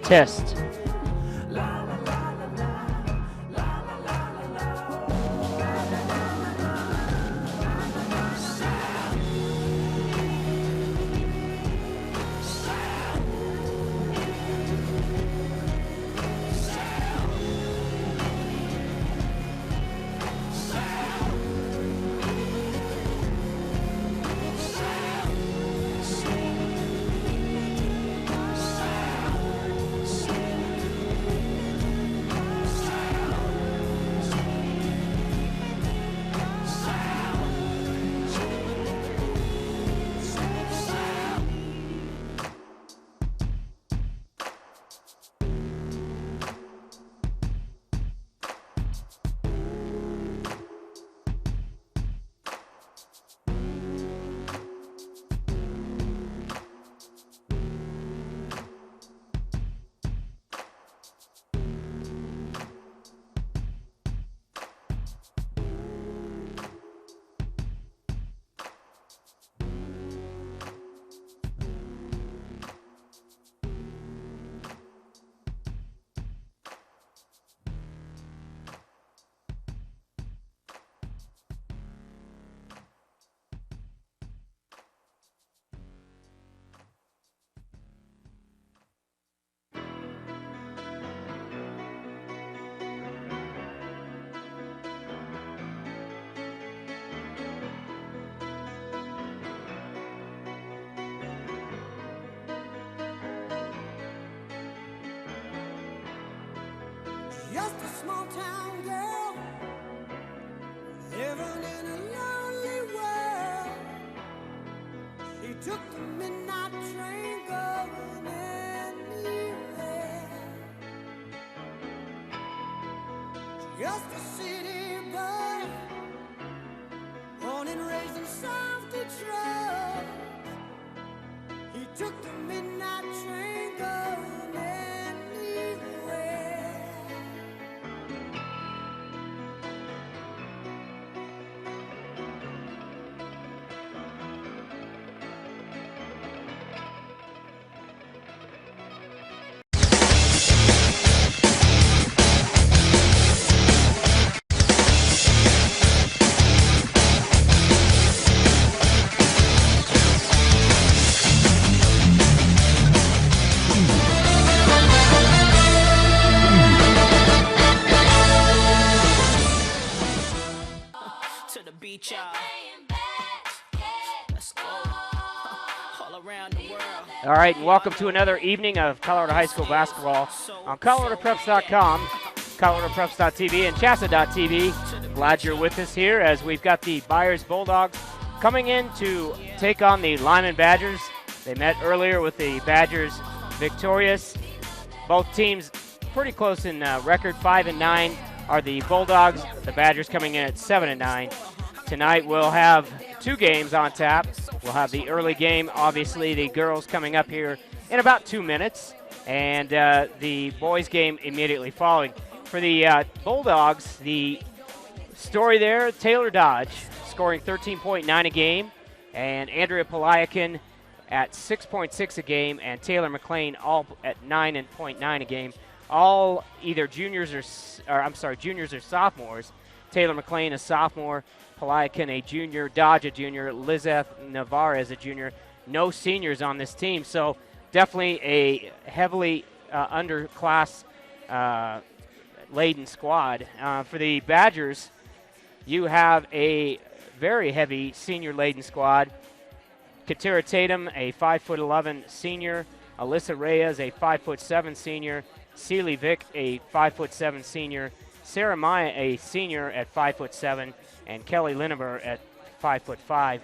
Test. Just a small town girl living in a lonely world. She took the midnight train going anywhere. Just a city boy, born and raised in South Detroit. He took the midnight train going anywhere. All right, and welcome to another evening of Colorado High School basketball on ColoradoPreps.com. ColoradoPreps.tv and Chassa.tv. Glad you're with us here as we've got the Byers Bulldogs coming in to take on the Limon Badgers. They met earlier with the Badgers victorious. Both teams pretty close in record. 5-9 are the Bulldogs. The Badgers coming in at 7-9. Tonight we'll have 2 games on tap. We'll have the early game, obviously the girls coming up here in about 2 minutes, and the boys game immediately following. For the Bulldogs, the story there, Taylor Dodge scoring 13.9 a game, and Andrea Palayakin at 6.6 a game, and Taylor McLean all at 9.9 a game. All either juniors or sophomores. Taylor McLean a sophomore, Palayakin a junior, Dodge a junior, Lizeth Navarez a junior. No seniors on this team, so definitely a heavily underclass laden squad. For the Badgers, you have a very heavy senior laden squad. Katira Tatum, a 5'11" senior. Alyssa Reyes, a 5'7" senior. Celie Vick, a 5'7" senior. Sarah Maya, a senior at 5'7", and Kelly Lineber at 5'5".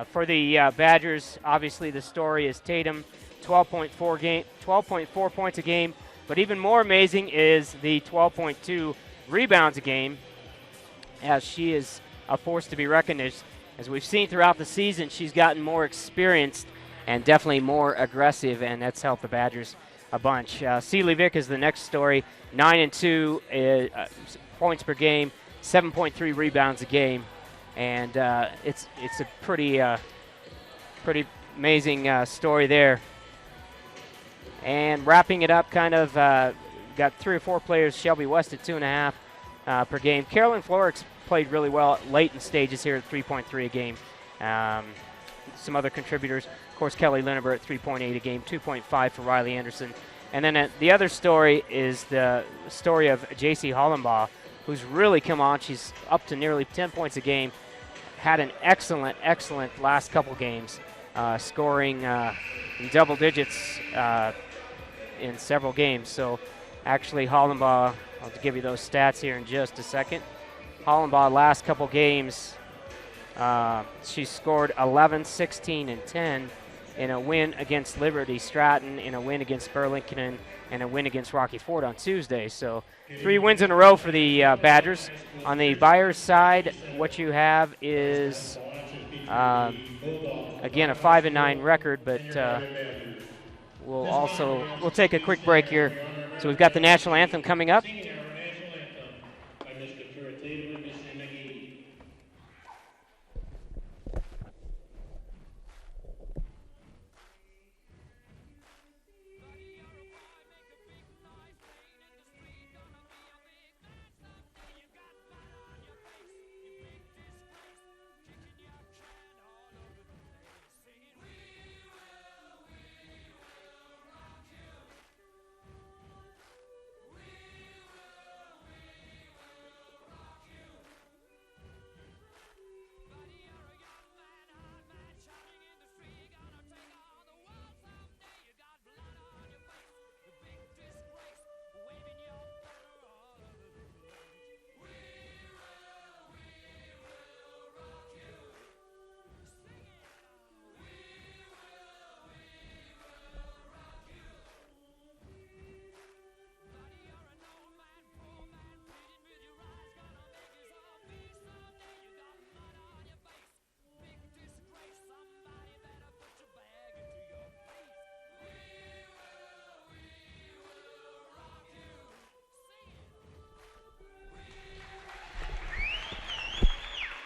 For the Badgers, obviously the story is Tatum, 12.4 points a game, but even more amazing is the 12.2 rebounds a game, as she is a force to be reckoned. As we've seen throughout the season, she's gotten more experienced and definitely more aggressive, and that's helped the Badgers a bunch. Celie Vick is the next story, 9-2 points per game, 7.3 rebounds a game, and it's a pretty amazing story there. And wrapping it up, kind of got 3 or 4 players. Shelby West at 2.5 per game. Carolyn Florix played really well late in stages here at 3.3 a game. Some other contributors, of course, Kelly Lineber at 3.8 a game, 2.5 for Riley Anderson. And then the other story is the story of J.C. Hollenbaugh, who's really come on. She's up to nearly 10 points a game. Had an excellent last couple games, scoring in double digits in several games. So actually Hollenbaugh, I'll give you those stats here in just a second. Hollenbaugh last couple games, she scored 11, 16, and 10 in a win against Liberty Stratton, in a win against Burlington, and a win against Rocky Ford on Tuesday. So 3 wins in a row for the Badgers. On the Byers side, what you have is, again, a 5-9 record, but we'll take a quick break here. So we've got the national anthem coming up.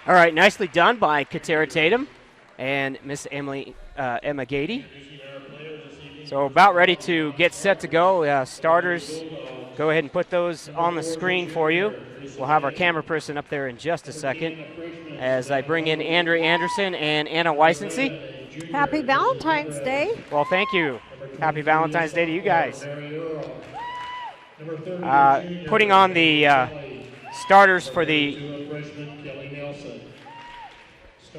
All right, nicely done by Katira Tatum and Miss Emma Gady. So about ready to get set to go. Starters, go ahead and put those on the screen for you. We'll have our camera person up there in just a second as I bring in Andrea Anderson and Anna Weissensee. Happy Valentine's Day. Well, thank you. Happy Valentine's Day to you guys. Putting on the starters for the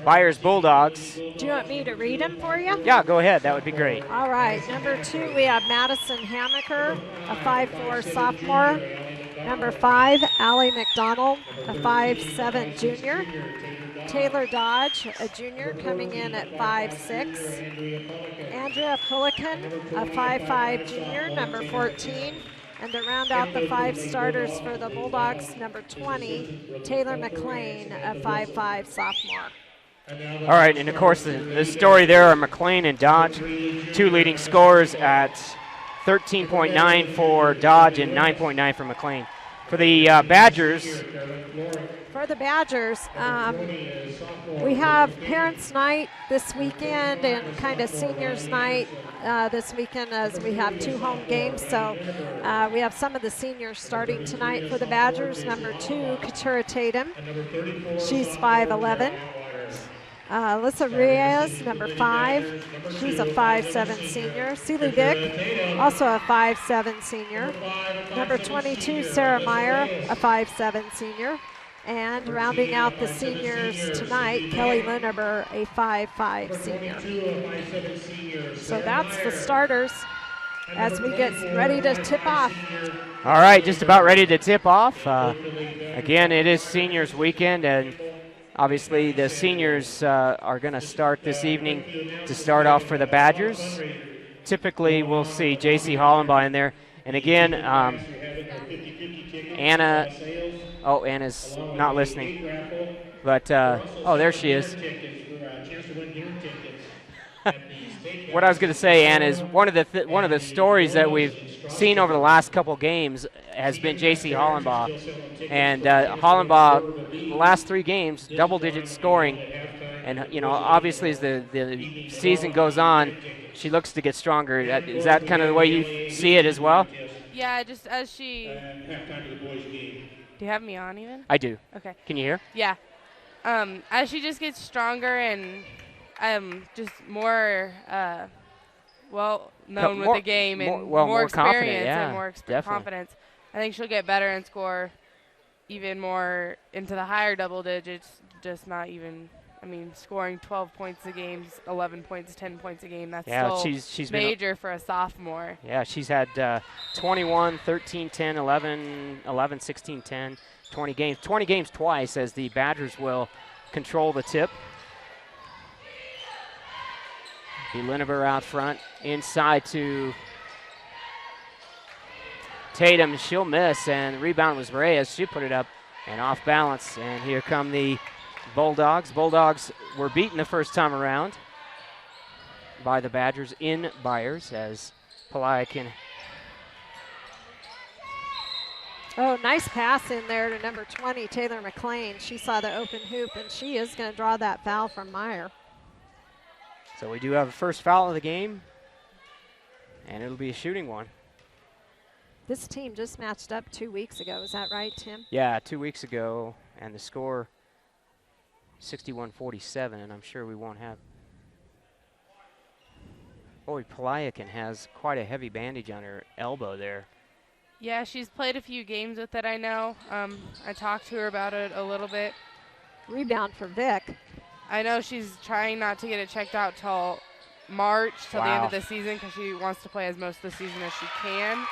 Byers Bulldogs. Do you want me to read them for you? Yeah, go ahead. That would be great. All right. Number 2, we have Madison Hamaker, a 5'4" sophomore. Number 5, Allie McDonald, a 5'7" junior. Taylor Dodge, a junior, coming in at 5'6". Andrea Pullican, a 5'5" junior, number 14. And to round out the 5 starters for the Bulldogs, number 20, Taylor McLean, a 5'5" sophomore. All right, and of course the story there are McLean and Dodge, 2 leading scorers at 13.9 for Dodge and 9.9 for McLean. For the Badgers. For the Badgers, we have Parents' Night this weekend and kind of Seniors' Night this weekend as we have 2 home games. So we have some of the seniors starting tonight for the Badgers. Number 2, Katura Tatum. She's 5'11". Alyssa Reyes, number 5. She's a 5'7" senior. Celie Vick, also a 5'7" senior. Number 22, Sarah Meyer, a 5'7" senior. And rounding out the seniors tonight, Kelly Lineber, a 5'5" senior. So that's the starters as we get ready to tip off. All right, just about ready to tip off. Again, it is seniors weekend, and obviously the seniors are going to start this evening to start off for the Badgers. Typically, we'll see J.C. Hollenbaugh in there. And again, Anna's not listening. But, oh, there she is. What I was going to say, Anna, is one of the stories that we've seen over the last couple games has been J.C. Hollenbaugh. And Hollenbaugh, the last 3 games, double-digit scoring. And, you know, obviously as the season goes on, she looks to get stronger. Is that kind of the way you see it as well? Yeah, just as she... Do you have me on even? I do. Okay. Can you hear? Yeah. As she just gets stronger and just more well-known with the game and more experience and more confidence, I think she'll get better and score even more into the higher double digits, just not even... I mean, scoring 12 points a game, 11 points, 10 points a game, that's still she's major for a sophomore. Yeah, she's had 21, 13, 10, 11, 16, 10, 20 games. 20 games twice as the Badgers will control the tip. Lineber out front, inside to Tatum. She'll miss, and the rebound was Reyes. She put it up and off balance, and here come the Bulldogs. Bulldogs were beaten the first time around by the Badgers in Byers as Pelayakin. Oh, nice pass in there to number 20, Taylor McLean. She saw the open hoop, and she is going to draw that foul from Meyer. So we do have a first foul of the game, and it'll be a shooting one. This team just matched up 2 weeks ago. Is that right, Tim? Yeah, 2 weeks ago, and the score 61-47, and I'm sure we won't have. Boy, Pelayakin has quite a heavy bandage on her elbow there. Yeah, she's played a few games with it, I know. I talked to her about it a little bit. Rebound for Vic. I know she's trying not to get it checked out till March, till the end of the season, because she wants to play as most of the season as she can,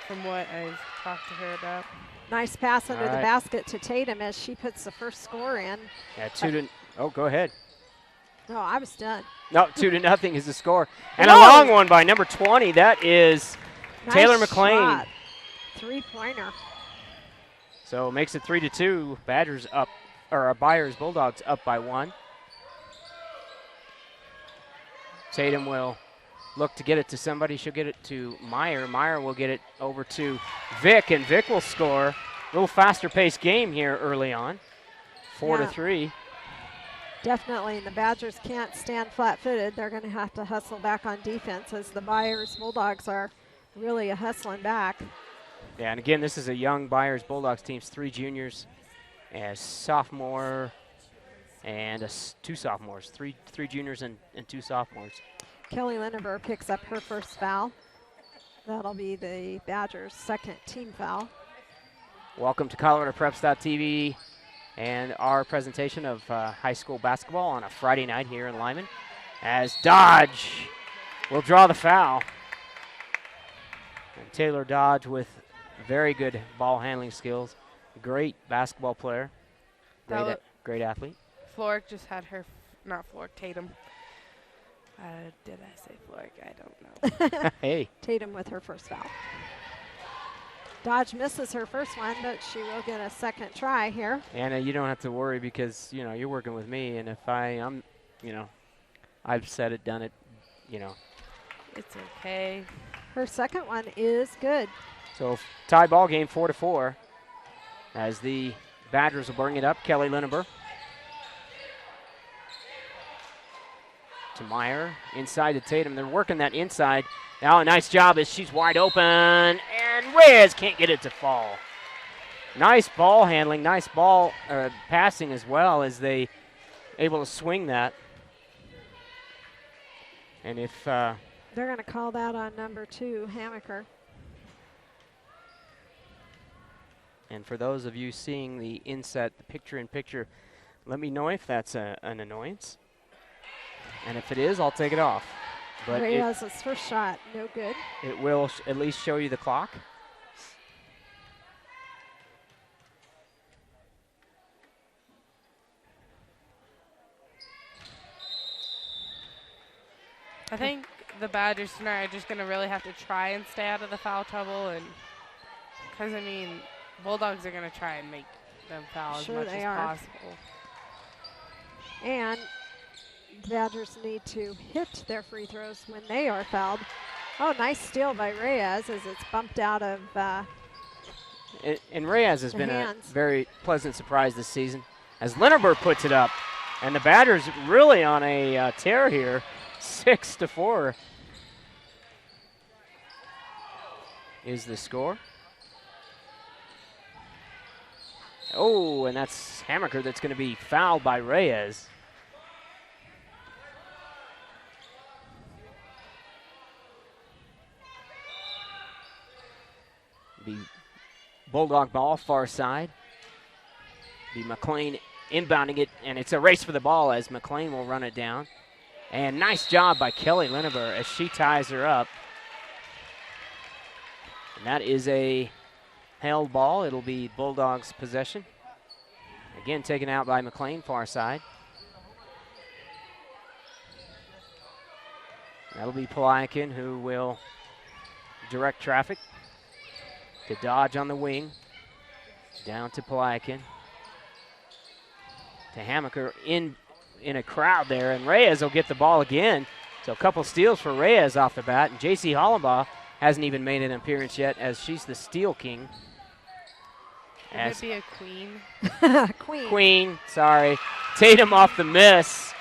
from what I've talked to her about. Nice pass under the basket to Tatum as she puts the first score in. Yeah, go ahead. No, I was done. No, 2-0 is the score. And a long one by number 20. That is nice Taylor McLean. Shot. 3-pointer. So it makes it 3-2. Badgers up, or Byers Bulldogs up by 1. Tatum will look to get it to somebody. She'll get it to Meyer. Meyer will get it over to Vic, and Vic will score. A little faster-paced game here early on, 4-3. Definitely, and the Badgers can't stand flat-footed. They're going to have to hustle back on defense as the Byers Bulldogs are really hustling back. Yeah, and again, this is a young Byers Bulldogs team, 3 juniors, a sophomore, and 2 sophomores, three juniors and 2 sophomores. Kelly Lineber picks up her first foul. That'll be the Badgers' second team foul. Welcome to ColoradoPreps.tv and our presentation of high school basketball on a Friday night here in Limon, as Dodge will draw the foul. And Taylor Dodge with very good ball handling skills. Great basketball player. Great athlete. Floric just had her, not Floric, Tatum. Did I say Floric? I don't know. Hey. Tatum with her first foul. Dodge misses her first one, but she will get a second try here. Anna, you don't have to worry because, you know, you're working with me, and if I'm, you know, I've said it, done it, you know. It's okay. Her second one is good. So tie ball game 4-4 as the Badgers will bring it up. Kelly Linneber to Meyer, inside to Tatum. They're working that inside. Now a nice job as she's wide open, and Reyes can't get it to fall. Nice ball handling, nice ball passing as well as they able to swing that. And if they're going to call that on number 2, Hammaker. And for those of you seeing the inset, the picture-in-picture, let me know if that's an annoyance. And if it is, I'll take it off. But Reyes' first shot, no good. It will at least show you the clock. I think the Badgers tonight are just going to really have to try and stay out of the foul trouble, and because, I mean, Bulldogs are going to try and make them foul as much as possible. And Badgers need to hit their free throws when they are fouled. Oh, nice steal by Reyes as it's bumped out of and Reyes has been hands. A very pleasant surprise this season as Linneber puts it up. And the Badgers really on a tear here, 6-4 is the score. Oh, and that's Hammaker that's going to be fouled by Reyes. Be Bulldog ball, far side. Be McLean inbounding it, and it's a race for the ball as McLean will run it down. And nice job by Kelly Linneber as she ties her up. And that is a held ball. It'll be Bulldogs' possession. Again, taken out by McLean, far side. That'll be Pelayakin who will direct traffic. To Dodge on the wing. Down to Pelayakin. To Hammaker in a crowd there, and Reyes will get the ball again. So a couple steals for Reyes off the bat, and J.C. Hollenbaugh hasn't even made an appearance yet as she's the steal king. Could it be a queen? Queen, sorry. Tatum off the miss.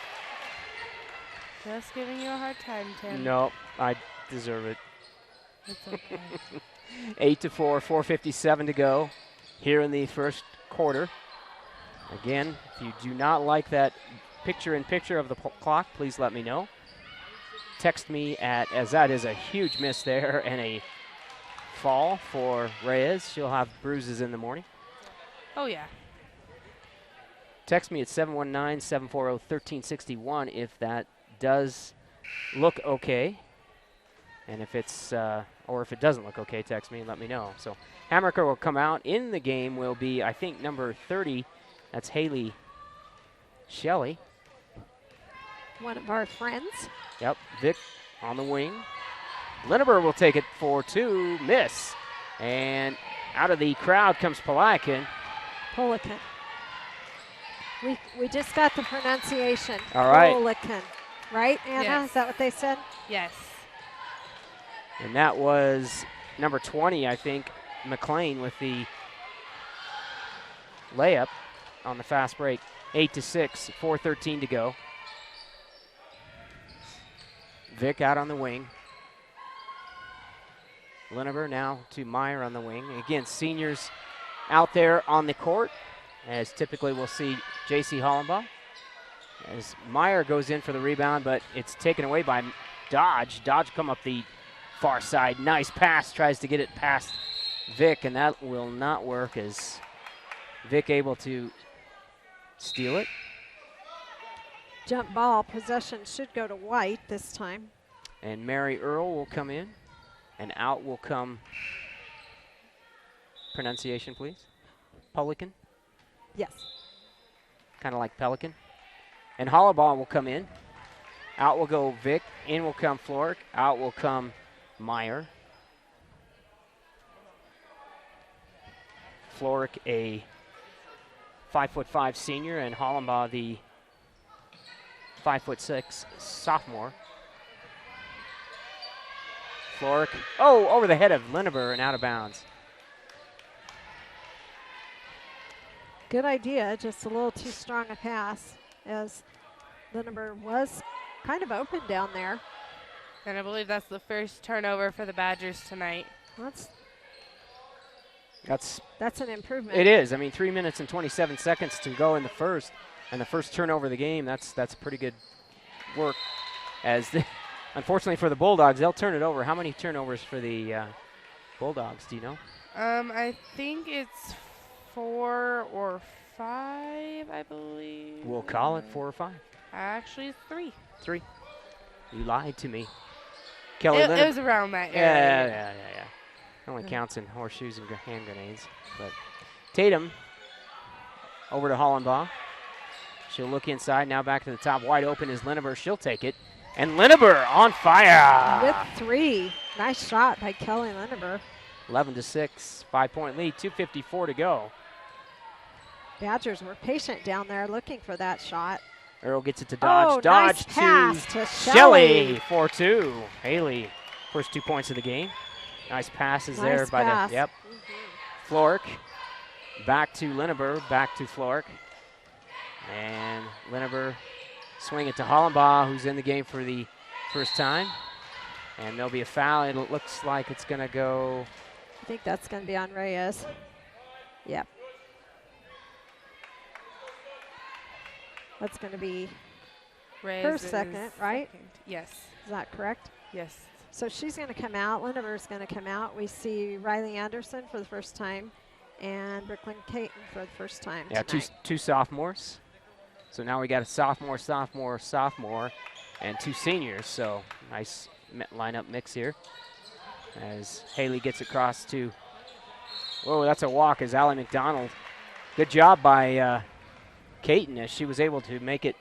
Just giving you a hard time, Tim. No, I deserve it. It's okay. 8-4, 4:57 to go here in the first quarter. Again, if you do not like that picture-in-picture of the clock, please let me know. Text me as that is a huge miss there and a fall for Reyes. She'll have bruises in the morning. Oh, yeah. Text me at 719-740-1361 if that does look okay. And if it's, or if it doesn't look okay, text me and let me know. So Hammaker will come out. In the game will be, I think, number 30. That's Haley Shelley. One of our friends. Yep, Vic on the wing. Linneber will take it for 2, miss. And out of the crowd comes Pelayakin. Polakin. We just got the pronunciation. All right. Polakin. Right, Anna? Yes. Is that what they said? Yes. And that was number 20, I think, McLean with the layup on the fast break. 8-6, 4:13 to go. Vic out on the wing. Linneber now to Meyer on the wing. Again, seniors out there on the court, as typically we'll see J.C. Hollenbaugh. As Meyer goes in for the rebound, but it's taken away by Dodge. Dodge come up the far side. Nice pass, tries to get it past Vic, and that will not work as Vic able to steal it. Jump ball possession should go to White this time. And Mary Earl will come in, and out will come pronunciation, please. Pelican. Yes. Kind of like pelican. And hollow ball will come in. Out will go Vic. In will come Florek. Out will come Meyer. Florek, a 5'5" senior, and Hollenbaugh, the 5'6" sophomore. Florek, over the head of Lineber and out of bounds. Good idea, just a little too strong a pass, as Lineber was kind of open down there. And I believe that's the first turnover for the Badgers tonight. That's an improvement. It is. I mean, 3 minutes and 27 seconds to go in the first, and the first turnover of the game. That's pretty good work. Unfortunately for the Bulldogs, they'll turn it over. How many turnovers for the Bulldogs? Do you know? I think it's 4 or 5, I believe. We'll call it 4 or 5. Actually, it's 3. 3. You lied to me. Kelly it was around that area. Yeah. Only counts in horseshoes and hand grenades. But Tatum over to Hollenbaugh. She'll look inside, now back to the top. Wide open is Lineber. She'll take it. And Lineber on fire. With 3. Nice shot by Kelly Lineber. 11-6, 5-point lead, 2:54 to go. Badgers were patient down there looking for that shot. Earl gets it to Dodge. Nice Dodge pass to Shelley. 4-2. Haley, first 2 points of the game. Nice passes there by pass. the, yep. Florek, back to Lineber, back to Florek. And Lineber swing it to Hollenbaugh, who's in the game for the first time. And there'll be a foul. It looks like it's going to go. I think that's going to be on Reyes. Yep. That's going to be Reyes her second, right? Yes. Is that correct? Yes. So she's going to come out. Lineber's going to come out. We see Riley Anderson for the first time and Brooklyn Caton for the first time. Yeah, two sophomores. So now we got a sophomore, and 2 seniors. So nice lineup mix here. As Haley gets across to, that's a walk as Allie McDonald. Good job by Caton as she was able to make it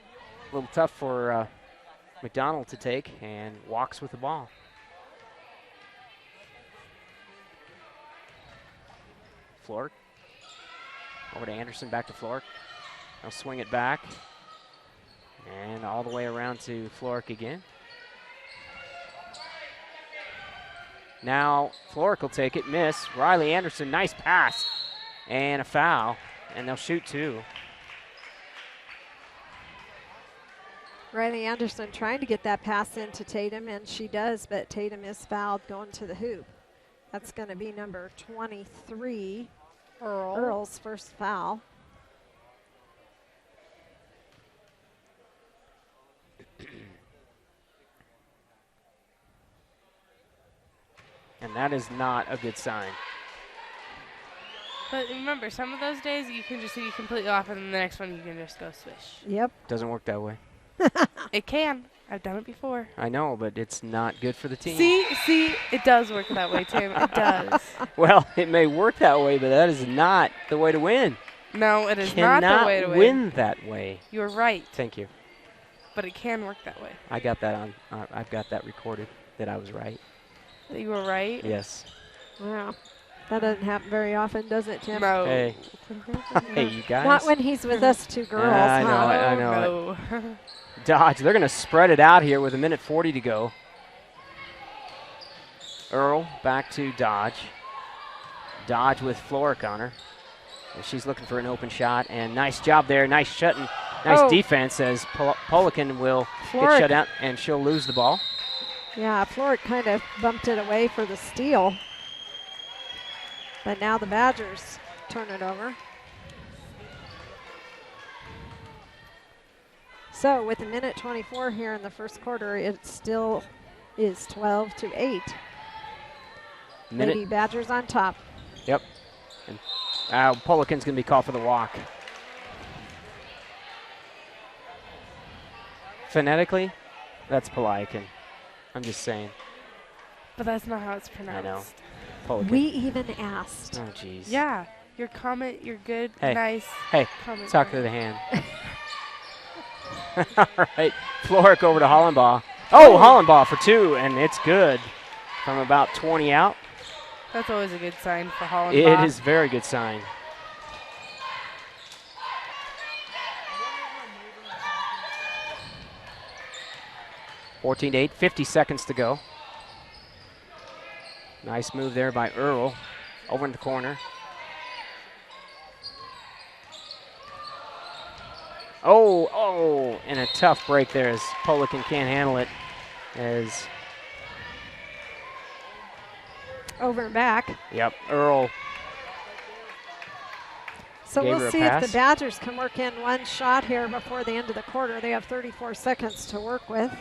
a little tough for McDonald to take, and walks with the ball. Florek. Over to Anderson, back to Florek. They'll swing it back. And all the way around to Florek again. Now Florek will take it, miss. Riley Anderson, nice pass. And a foul. And they'll shoot 2. Riley Anderson trying to get that pass into Tatum, and she does, but Tatum is fouled going to the hoop. That's going to be number 23, Earl's first foul. And that is not a good sign. But remember, some of those days you can just be completely off, and then the next one you can just go swish. Yep. Doesn't work that way. It can. I've done it before. I know, but it's not good for the team. See, it does work that way, Tim. It does. Well, it may work that way, but that is not the way to win. No, it is not the way to win. Cannot win that way. You're right. Thank you. But it can work that way. I got that on. I've got that recorded that I was right. That you were right? Yes. Wow. That doesn't happen very often, does it, Tim? No. Hey. Hey, you guys. Not when he's with us 2 girls, I know huh? it. I know No. it. Dodge. They're going to spread it out here with 1:40 to go. Earl back to Dodge. Dodge with Florek on her. And she's looking for an open shot. And nice job there. Nice shutting. Nice defense as Polican will get shut out, and she'll lose the ball. Yeah, Florek kind of bumped it away for the steal. But now the Badgers turn it over. So with 1:24 here in the first quarter, it still is 12-8. Maybe Badgers on top. Yep. And Polican's going to be called for the walk. Phonetically, that's Polican. I'm just saying. But that's not how it's pronounced. I know. Polican. We even asked. Oh, jeez. Yeah, your comment, you're good, hey. nice. Hey, comment talk to the hand. All right, Floric over to Hollenbaugh. Oh, Hollenbaugh for 2, and it's good from about 20 out. That's always a good sign for Hollenbaugh. It is a very good sign. (14-8), 50 seconds to go. Nice move there by Earl over in the corner. Oh, and a tough break there as Polican can't handle it. As over and back. Yep, Earl. So we'll see if the Badgers can work in one shot here before the end of the quarter. They have 34 seconds to work with.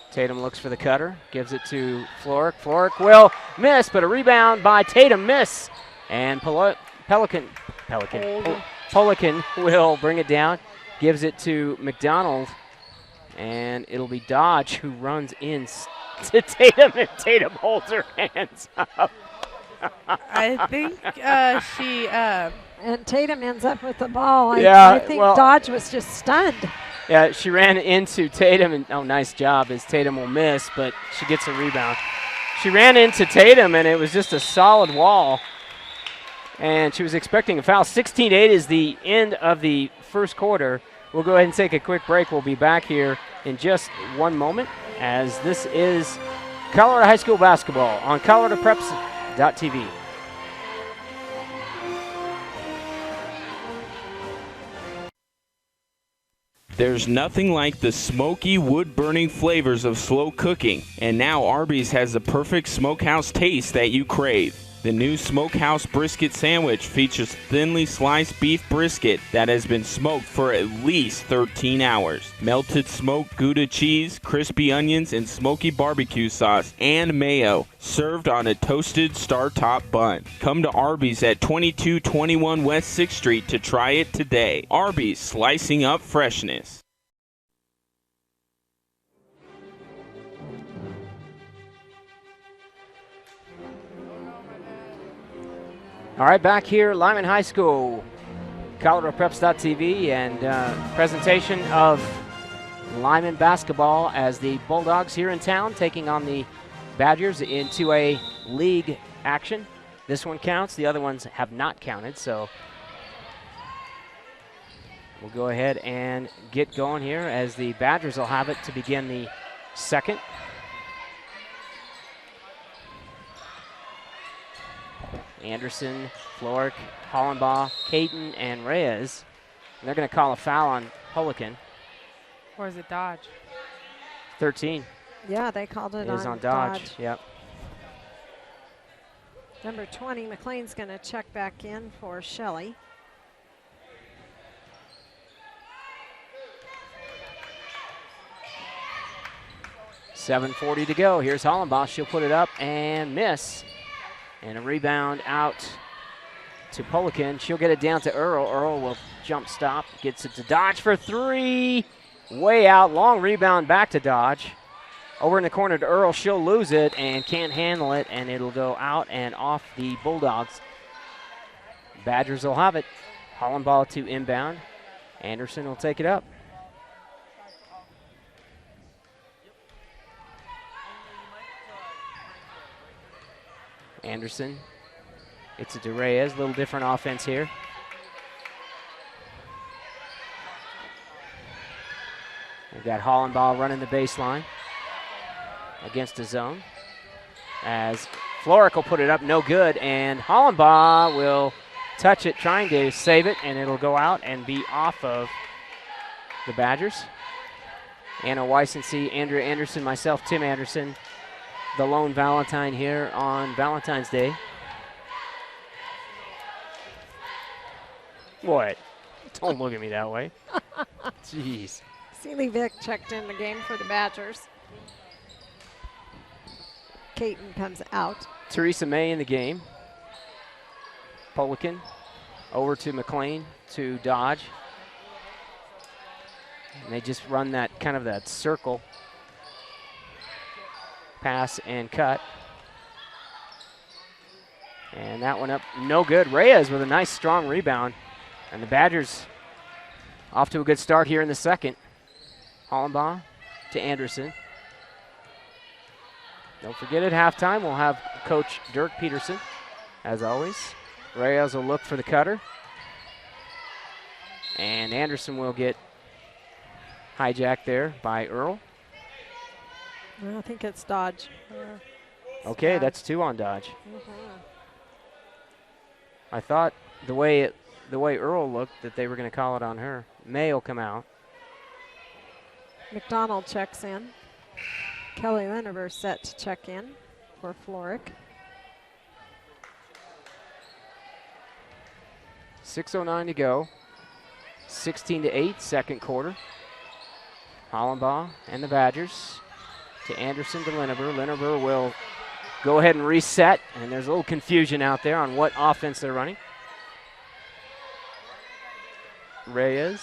Tatum looks for the cutter, gives it to Floric. Floric will miss, but a rebound by Tatum, miss. And Polican will bring it down, gives it to McDonald, and it'll be Dodge who runs in to Tatum, and Tatum holds her hands up. I think she... and Tatum ends up with the ball. I think Dodge was just stunned. Yeah, she ran into Tatum, and nice job as Tatum will miss, but she gets a rebound. She ran into Tatum, and it was just a solid wall, and she was expecting a foul. 16-8 is the end of the first quarter. We'll go ahead and take a quick break. We'll be back here in just one moment, as this is Colorado High School basketball on coloradopreps.tv. There's nothing like the smoky, wood-burning flavors of slow cooking, and now Arby's has the perfect smokehouse taste that you crave. The new Smokehouse Brisket Sandwich features thinly sliced beef brisket that has been smoked for at least 13 hours. Melted smoked Gouda cheese, crispy onions, and smoky barbecue sauce and mayo, served on a toasted star-top bun. Come to Arby's at 2221 West 6th Street to try it today. Arby's, slicing up freshness. All right, back here, Limon High School, coloradopreps.tv, and presentation of Limon basketball as the Bulldogs here in town taking on the Badgers in 2A league action. This one counts. The other ones have not counted, so we'll go ahead and get going here as the Badgers will have it to begin the second. Anderson, Floric, Hollenbaugh, Caton, and Reyes. And they're going to call a foul on Polican. Or is it Dodge? 13. Yeah, they called it on Dodge. Yep. Number 20, McLean's going to check back in for Shelley. .740 to go. Here's Hollenbaugh. She'll put it up and miss. And a rebound out to Polican. She'll get it down to Earl. Earl will jump stop. Gets it to Dodge for 3. Way out. Long rebound back to Dodge. Over in the corner to Earl. She'll lose it and can't handle it. And it'll go out and off the Bulldogs. Badgers will have it. Hollenbaugh to inbound. Anderson will take it up. Anderson, it's a DeReyes, a little different offense here. We've got Hollenbaugh running the baseline against a zone. As Floric will put it up, no good, and Hollenbaugh will touch it, trying to save it, and it'll go out and be off of the Badgers. Anna Weissensee, Andrea Anderson, myself, Tim Anderson, the lone Valentine here on Valentine's Day. What? Don't look at me that way. Jeez. Seeley Vick checked in the game for the Badgers. Caton comes out. Teresa May in the game. Polican over to McLean to Dodge. And they just run that kind of that circle. Pass and cut. And that one up, no good. Reyes with a nice, strong rebound. And the Badgers off to a good start here in the second. Hollenbaugh to Anderson. Don't forget at halftime, we'll have Coach Dirk Peterson, as always. Reyes will look for the cutter. And Anderson will get hijacked there by Earl. I think it's Dodge. Okay, Dodge. that's 2 on Dodge. I thought the way Earl looked that they were going to call it on her. May will come out. McDonald checks in. Kelly Linever set to check in for Floric. 6:09 to go. 16-8, second quarter. Hollenbaugh and the Badgers to Anderson to Linever. Linever will go ahead and reset, and there's a little confusion out there on what offense they're running. Reyes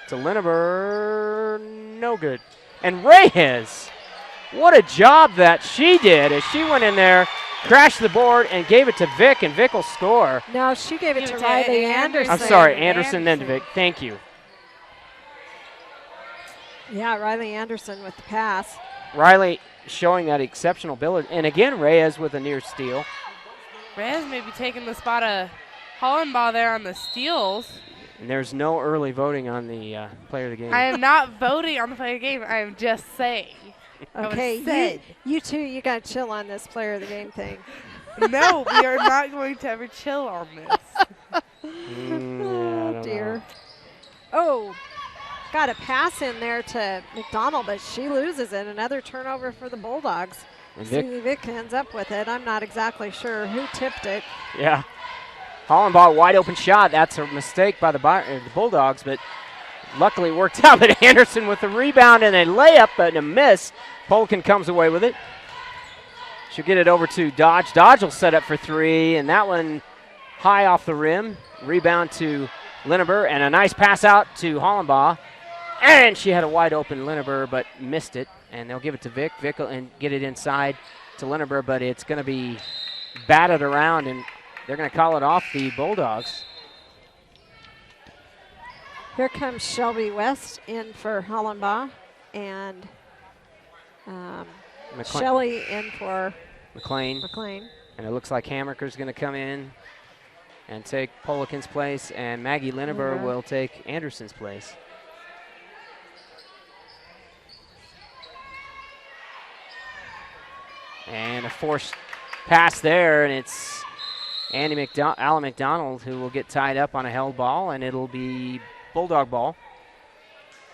to Linever, no good. And Reyes, what a job that she did as she went in there, crashed the board, and gave it to Vic, and Vic will score. No, she gave it to Riley Anderson. I'm sorry, Anderson then to Vic. Thank you. Yeah, Riley Anderson with the pass. Riley showing that exceptional ability. And again, Reyes with a near steal. Reyes may be taking the spot of Hollenbaugh there on the steals. And there's no early voting on the player of the game. I am not voting on the player of the game. I am just saying. Okay, you two, you got to chill on this player of the game thing. No, we are not going to ever chill on this. Oh, dear. Oh, got a pass in there to McDonald, but she loses it. Another turnover for the Bulldogs. Vic ends up with it. I'm not exactly sure who tipped it. Yeah. Hollenbaugh, wide open shot. That's a mistake by the Bulldogs, but luckily worked out. But Anderson with the rebound and a layup, but a miss. Polkin comes away with it. She'll get it over to Dodge. Dodge will set up for 3, and that one high off the rim. Rebound to Linever, and a nice pass out to Hollenbaugh. And she had a wide open Linever, but missed it. And they'll give it to Vic. Vic will get it inside to Linever, but it's going to be batted around, and they're going to call it off the Bulldogs. Here comes Shelby West in for Hollenbaugh, and Shelley in for McLean. And it looks like Hammerker's going to come in and take Polikin's place, and Maggie Linever will take Anderson's place. And a forced pass there, and it's Alan McDonald who will get tied up on a held ball, and it'll be Bulldog ball.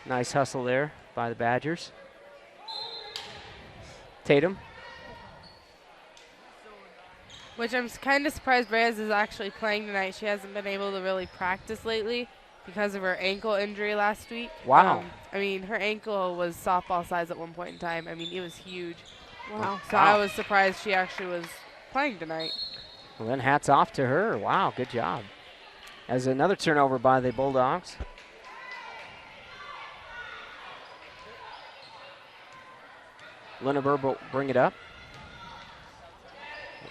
Nice hustle there by the Badgers. Tatum. Which I'm kind of surprised Reyes is actually playing tonight. She hasn't been able to really practice lately because of her ankle injury last week. Wow. I mean, her ankle was softball size at one point in time. I mean, it was huge. Wow. So I was surprised she actually was playing tonight. Well, then hats off to her. Wow, good job. As another turnover by the Bulldogs. Linever will bring it up.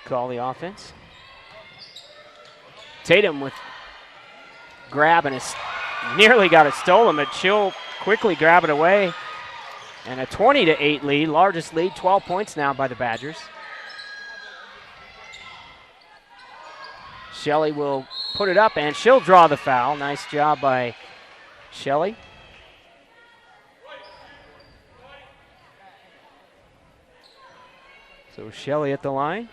Call the offense. Tatum with grab, and it's nearly got it stolen, but she'll quickly grab it away. And a 20-8 lead, largest lead, 12 points now by the Badgers. Shelley will put it up, and she'll draw the foul. Nice job by Shelley. So Shelley at the line.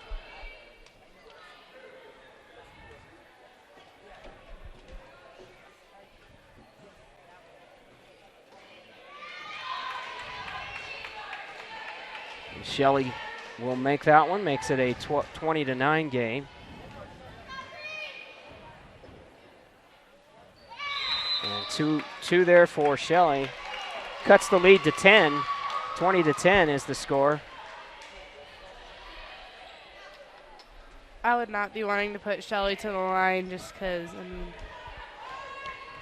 And Shelley will make that one, makes it a 20-9 game. And two there for Shelley. Cuts the lead to 10. 20-10 is the score. I would not be wanting to put Shelley to the line just because, I mean.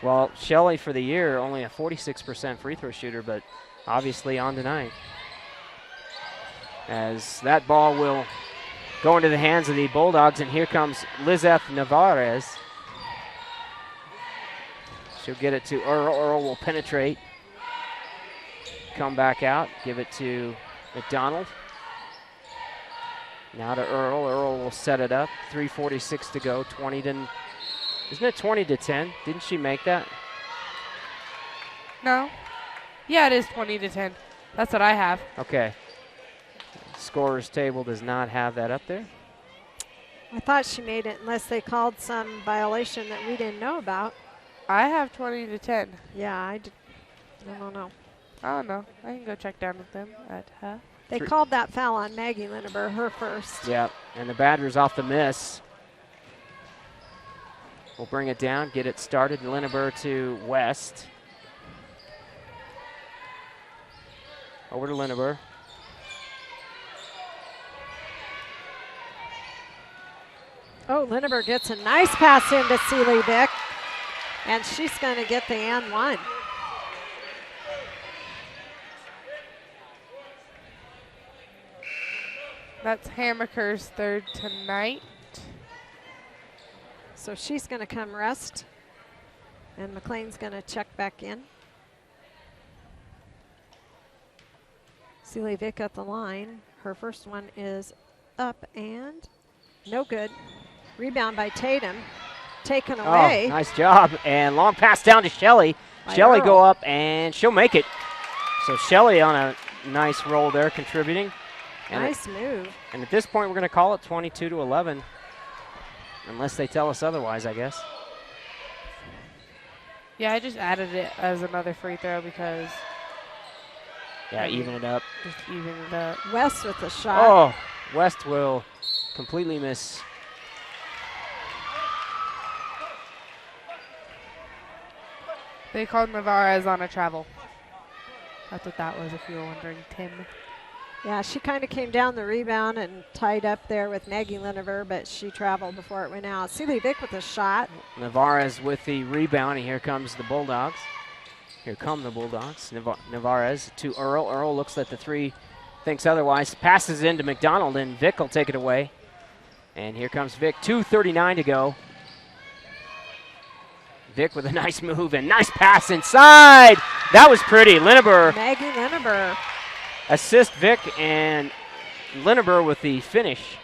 Well, Shelley for the year, only a 46% free throw shooter, but obviously on tonight. As that ball will going to the hands of the Bulldogs, and here comes Lizeth Navarez. She'll get it to Earl. Earl will penetrate. Come back out, give it to McDonald. Now to Earl. Earl will set it up. 3:46 to go. 20 to, isn't it 20 to 10? Didn't she make that? No. Yeah, it is 20 to 10. That's what I have. Okay. Scorer's table does not have that up there. I thought she made it unless they called some violation that we didn't know about. I have 20 to 10. Yeah, I don't know. I don't know. I can go check down with them at half. They called that foul on Maggie Linneber, her first. Yeah, and the Badgers off the miss. We'll bring it down, get it started. Linneber to West. Over to Linneber. Oh, Linneber gets a nice pass into Sealy Vick, and she's going to get the and one. That's Hammaker's third tonight. So she's going to come rest, and McLean's going to check back in. Sealy Vick at the line. Her first one is up and no good. Rebound by Tatum. Taken away. Oh, nice job. And long pass down to Shelley. Shelley go up, and she'll make it. So Shelley on a nice roll there, contributing. And nice move. And at this point, we're going to call it 22 to 11, unless they tell us otherwise, I guess. Yeah, I just added it as another free throw because. Yeah, even it up. Just even it up. West with the shot. Oh, West will completely miss. They called Navarez on a travel. That's what that was, if you were wondering, Tim. Yeah, she kind of came down the rebound and tied up there with Maggie Linnever, but she traveled before it went out. Sealy Vick with a shot. Navarez with the rebound, and here comes the Bulldogs. Here come the Bulldogs. Navarez to Earl. Earl looks at the three, thinks otherwise. Passes into McDonald, and Vick will take it away. And here comes Vick. 2:39 to go. Vick with a nice move and nice pass inside. That was pretty. Linneber. Maggie Linneber. Assist Vick, and Linneber with the finish.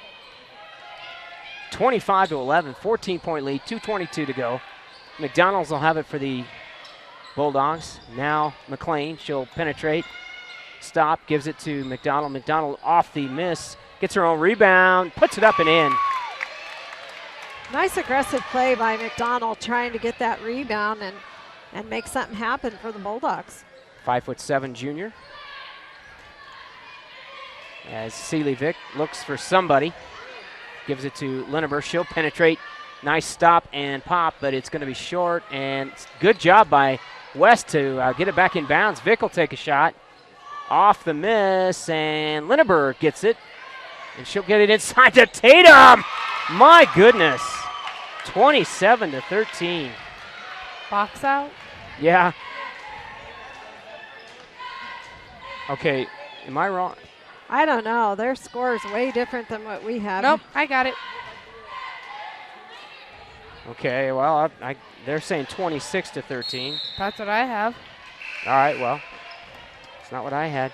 25 to 11, 14-point lead, 2:22 to go. McDonald's will have it for the Bulldogs. Now McLean, she'll penetrate. Stop, gives it to McDonald. McDonald off the miss, gets her own rebound, puts it up and in. Nice aggressive play by McDonald trying to get that rebound and make something happen for the Bulldogs. 5'7" junior. As Sealy Vick looks for somebody, gives it to Linneber. She'll penetrate. Nice stop and pop, but it's going to be short. And good job by West to get it back in bounds. Vick will take a shot. Off the miss, and Linneber gets it. And she'll get it inside to Tatum. My goodness. 27 to 13. Box out? Yeah. Okay, am I wrong? I don't know. Their score is way different than what we have. Nope, I got it. Okay, well, they're saying 26 to 13. That's what I have. All right, well, it's not what I had.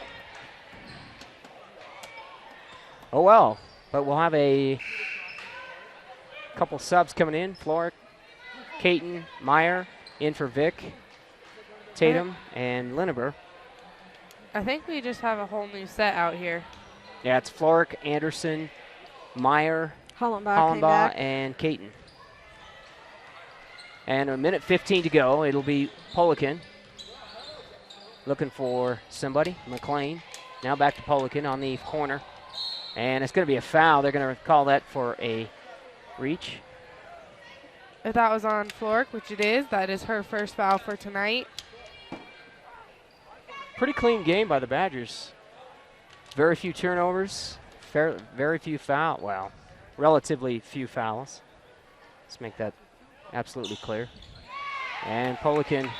Oh, well, but we'll have a couple subs coming in. Floric, Caton, Meyer in for Vick, Tatum, and Linneber. I think we just have a whole new set out here. Yeah, it's Floric, Anderson, Meyer, Hollenbach and Caton. And a minute 15 to go. It'll be Polican looking for somebody. McLean. Now back to Polican on the corner. And it's going to be a foul. They're going to call that for a reach. If that was on Floric, which it is, that is her first foul for tonight. Pretty clean game by the Badgers. Very few turnovers. Very few fouls. Well, relatively few fouls. Let's make that absolutely clear. And Polican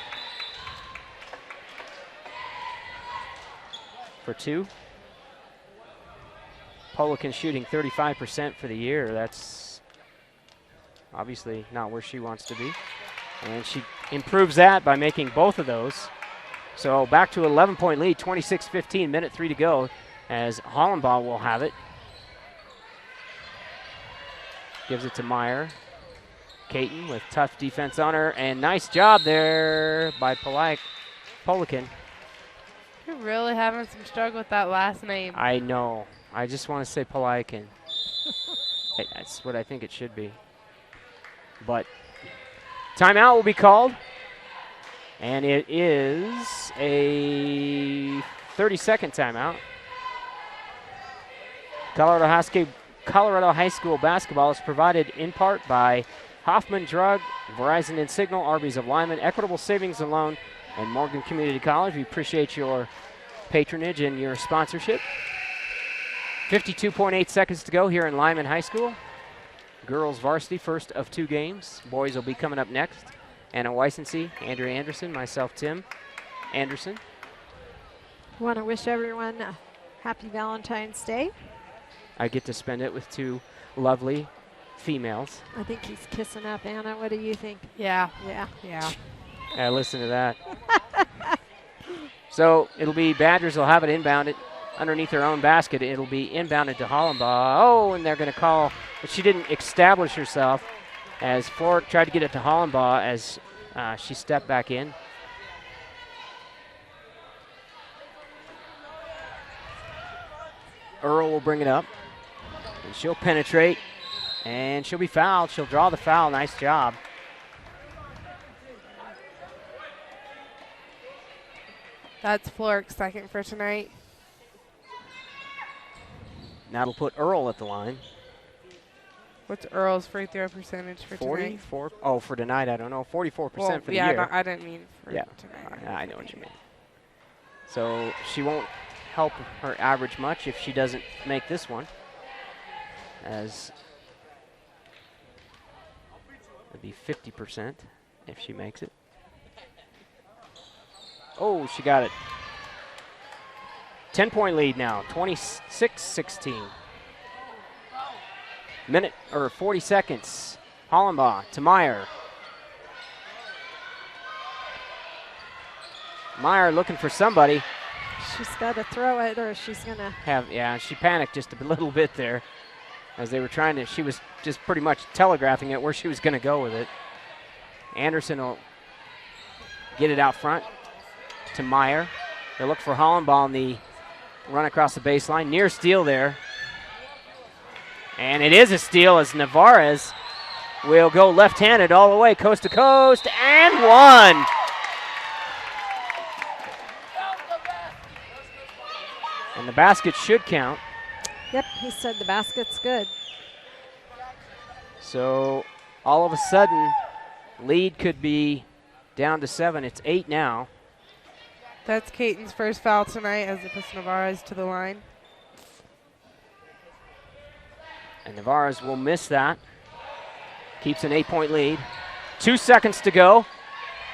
for two. Polican shooting 35% for the year. That's obviously not where she wants to be. And she improves that by making both of those. So back to 11-point lead, 26-15, minute 3 to go, as Hollenbaugh will have it. Gives it to Meyer. Caton with tough defense on her, and nice job there by Polican. You're really having some struggle with that last name. I know. I just want to say Polican. That's what I think it should be. But timeout will be called, and it is a 30-second timeout. Colorado High School basketball is provided in part by Hoffman Drug, Verizon and Signal, Arby's of Limon, Equitable Savings and Loan, and Morgan Community College. We appreciate your patronage and your sponsorship. 52.8 seconds to go here in Limon High School. Girls varsity, first of 2 games. Boys will be coming up next. Anna Weissensee, Andrea Anderson, myself, Tim Anderson. I want to wish everyone a happy Valentine's Day. I get to spend it with 2 lovely females. I think he's kissing up. Anna, what do you think? Yeah. Yeah. Yeah, listen to that. So it'll be Badgers will have it inbounded underneath their own basket. It'll be inbounded to Hollenbaugh. Oh, and they're going to call, but she didn't establish herself as Flork tried to get it to Hollenbaugh as she stepped back in. Earl will bring it up, and she'll penetrate, and she'll be fouled. She'll draw the foul. Nice job. That's Flork's second for tonight. That'll put Earl at the line. What's Earl's free throw percentage for tonight? 44. Oh, for tonight, I don't know. 44% for the yeah, year. No, I didn't mean for tonight. I know what you mean. So she won't help her average much if she doesn't make this one, as it'd be 50% if she makes it. Oh, she got it. 10-point lead now, 26-16. Minute or 40 seconds. Hollenbaugh to Meyer. Meyer looking for somebody. She's got to throw it, or she's going to she panicked just a little bit there as they were trying to, she was just pretty much telegraphing it where she was going to go with it. Anderson will get it out front to Meyer. They'll look for Hollenbaugh on the run across the baseline. Near steal there. And it is a steal as Navarez will go left-handed all the way, coast to coast, and one. And the basket should count. Yep, he said the basket's good. So all of a sudden, lead could be down to 7. It's 8 now. That's Caton's first foul tonight as it puts Navarez to the line. And Navarez will miss that. Keeps an 8-point lead. 2 seconds to go.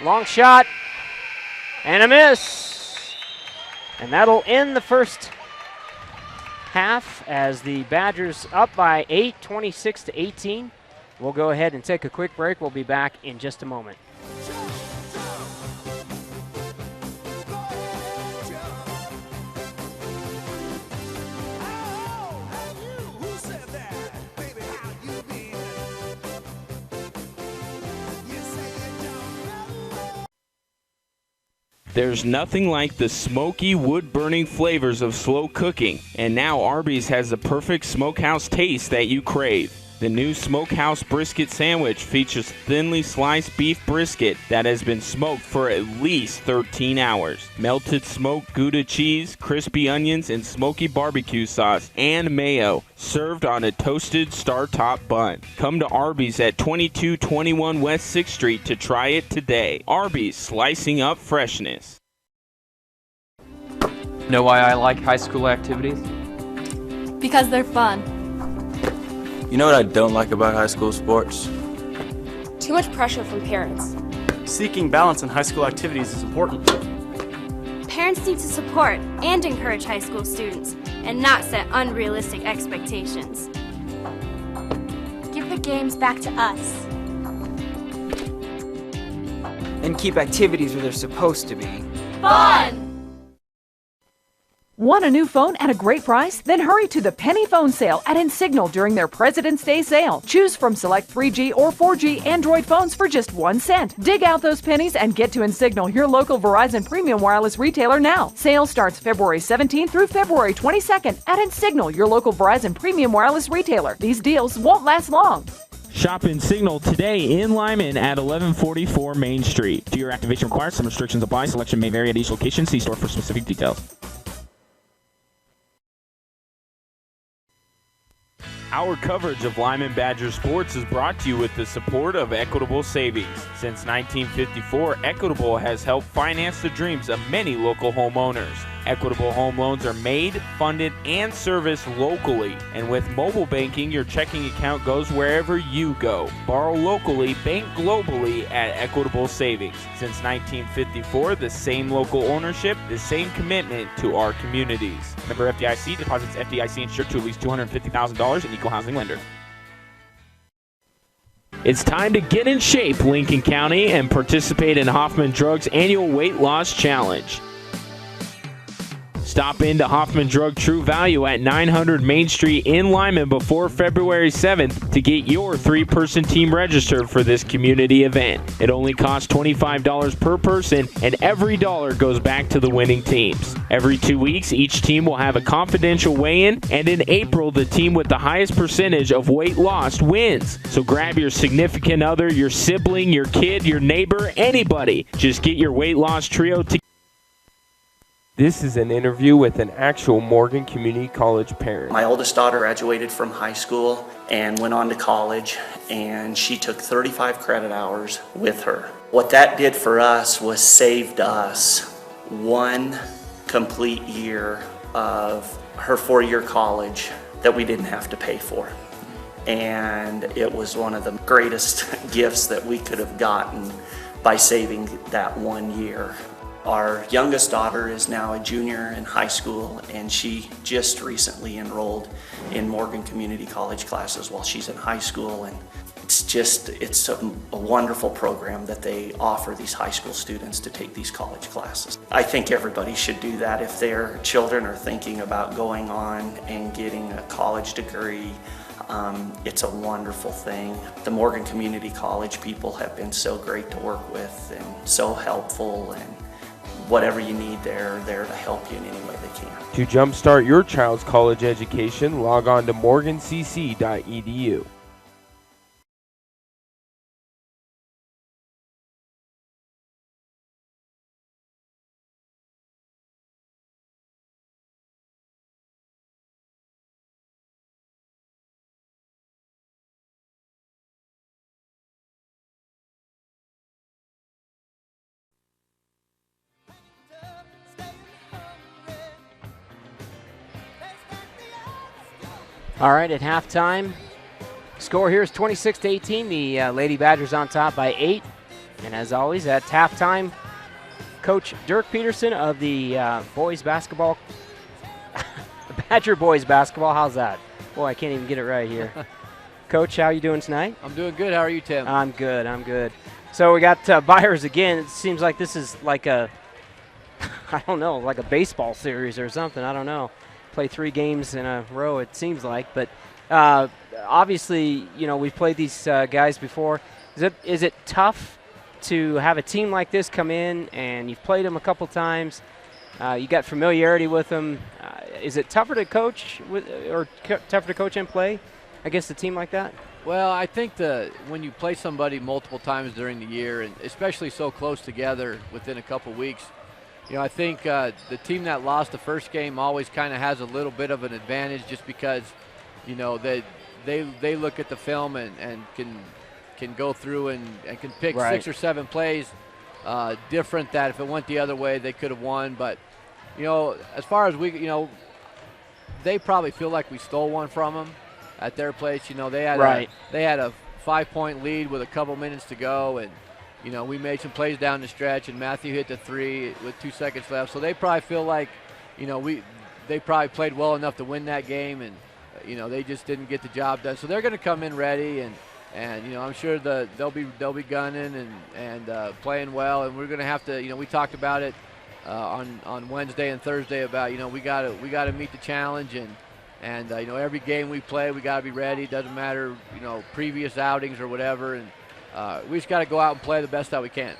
Long shot. And a miss. And that'll end the first half as the Badgers up by 8, 26-18. We'll go ahead and take a quick break. We'll be back in just a moment. There's nothing like the smoky, wood-burning flavors of slow cooking, and now Arby's has the perfect smokehouse taste that you crave. The new Smokehouse Brisket Sandwich features thinly sliced beef brisket that has been smoked for at least 13 hours. Melted smoked Gouda cheese, crispy onions, and smoky barbecue sauce and mayo, served on a toasted star-top bun. Come to Arby's at 2221 West 6th Street to try it today. Arby's, slicing up freshness. Know why I like high school activities? Because they're fun. You know what I don't like about high school sports? Too much pressure from parents. Seeking balance in high school activities is important. Parents need to support and encourage high school students and not set unrealistic expectations. Give the games back to us. And keep activities where they're supposed to be. Fun! Want a new phone at a great price? Then hurry to the Penny Phone Sale at Insignal during their President's Day sale. Choose from select 3G or 4G Android phones for just 1 cent. Dig out those pennies and get to Insignal, your local Verizon Premium Wireless retailer now. Sale starts February 17th through February 22nd at Insignal, your local Verizon Premium Wireless retailer. These deals won't last long. Shop Insignal today in Limon at 1144 Main Street. Do your activation required. Some restrictions apply. Selection may vary at each location. See store for specific details. Our coverage of Limon Badger sports is brought to you with the support of Equitable Savings. Since 1954, Equitable has helped finance the dreams of many local homeowners. Equitable home loans are made, funded, and serviced locally. And with mobile banking, your checking account goes wherever you go. Borrow locally, bank globally at Equitable Savings. Since 1954, the same local ownership, the same commitment to our communities. Member FDIC, deposits FDIC insured to at least $250,000 and equal housing lender. It's time to get in shape, Lincoln County, and participate in Hoffman Drug's annual weight loss challenge. Stop into Hoffman Drug True Value at 900 Main Street in Limon before February 7th to get your 3-person team registered for this community event. It only costs $25 per person, and every dollar goes back to the winning teams. Every 2 weeks, each team will have a confidential weigh-in, and in April, the team with the highest percentage of weight lost wins. So grab your significant other, your sibling, your kid, your neighbor, anybody. Just get your weight loss trio together. This is an interview with an actual Morgan Community College parent. My oldest daughter graduated from high school and went on to college, and she took 35 credit hours with her. What that did for us was saved us 1 complete year of her 4-year college that we didn't have to pay for. And it was one of the greatest gifts that we could have gotten by saving that 1 year. Our youngest daughter is now a junior in high school, and she just recently enrolled in Morgan Community College classes while she's in high school. And it's a wonderful program that they offer these high school students to take these college classes. I think everybody should do that if their children are thinking about going on and getting a college degree. It's a wonderful thing. The Morgan Community College people have been so great to work with and so helpful, and whatever you need, they're there to help you in any way they can. To jumpstart your child's college education, log on to morgancc.edu. All right, at halftime, score here is 26-18. The Lady Badgers on top by 8. And as always, at halftime, Coach Dirk Peterson of the boys basketball, Badger boys basketball. How's that? Boy, I can't even get it right here. Coach, how you doing tonight? I'm doing good. How are you, Tim? I'm good. So we got Byers again. It seems like this is like a, I don't know, like a baseball series or something. I don't know. Play 3 games in a row, it seems like. But obviously, you know, we've played these guys before. Is it tough to have a team like this come in, and you've played them a couple times? You got familiarity with them. Is it tougher to coach tougher to coach and play against a team like that? Well, I think when you play somebody multiple times during the year, and especially so close together within a couple weeks, you know, I think the team that lost the first game always kind of has a little bit of an advantage, just because, you know, they look at the film and can go through and can pick 6 or 7 plays different that if it went the other way they could have won. But, you know, as far as they probably feel like we stole one from them at their place. You know, they had a 5-point lead with a couple minutes to go, and you know, we made some plays down the stretch, and Matthew hit the 3 with 2 seconds left. So they probably feel like, you know, they probably played well enough to win that game, and they just didn't get the job done. So they're going to come in ready, and I'm sure they'll be gunning and playing well, and we're going to have to. We talked about it on Wednesday and Thursday about we got to meet the challenge, and every game we play we got to be ready. Doesn't matter previous outings or whatever, and we just got to go out and play the best that we can.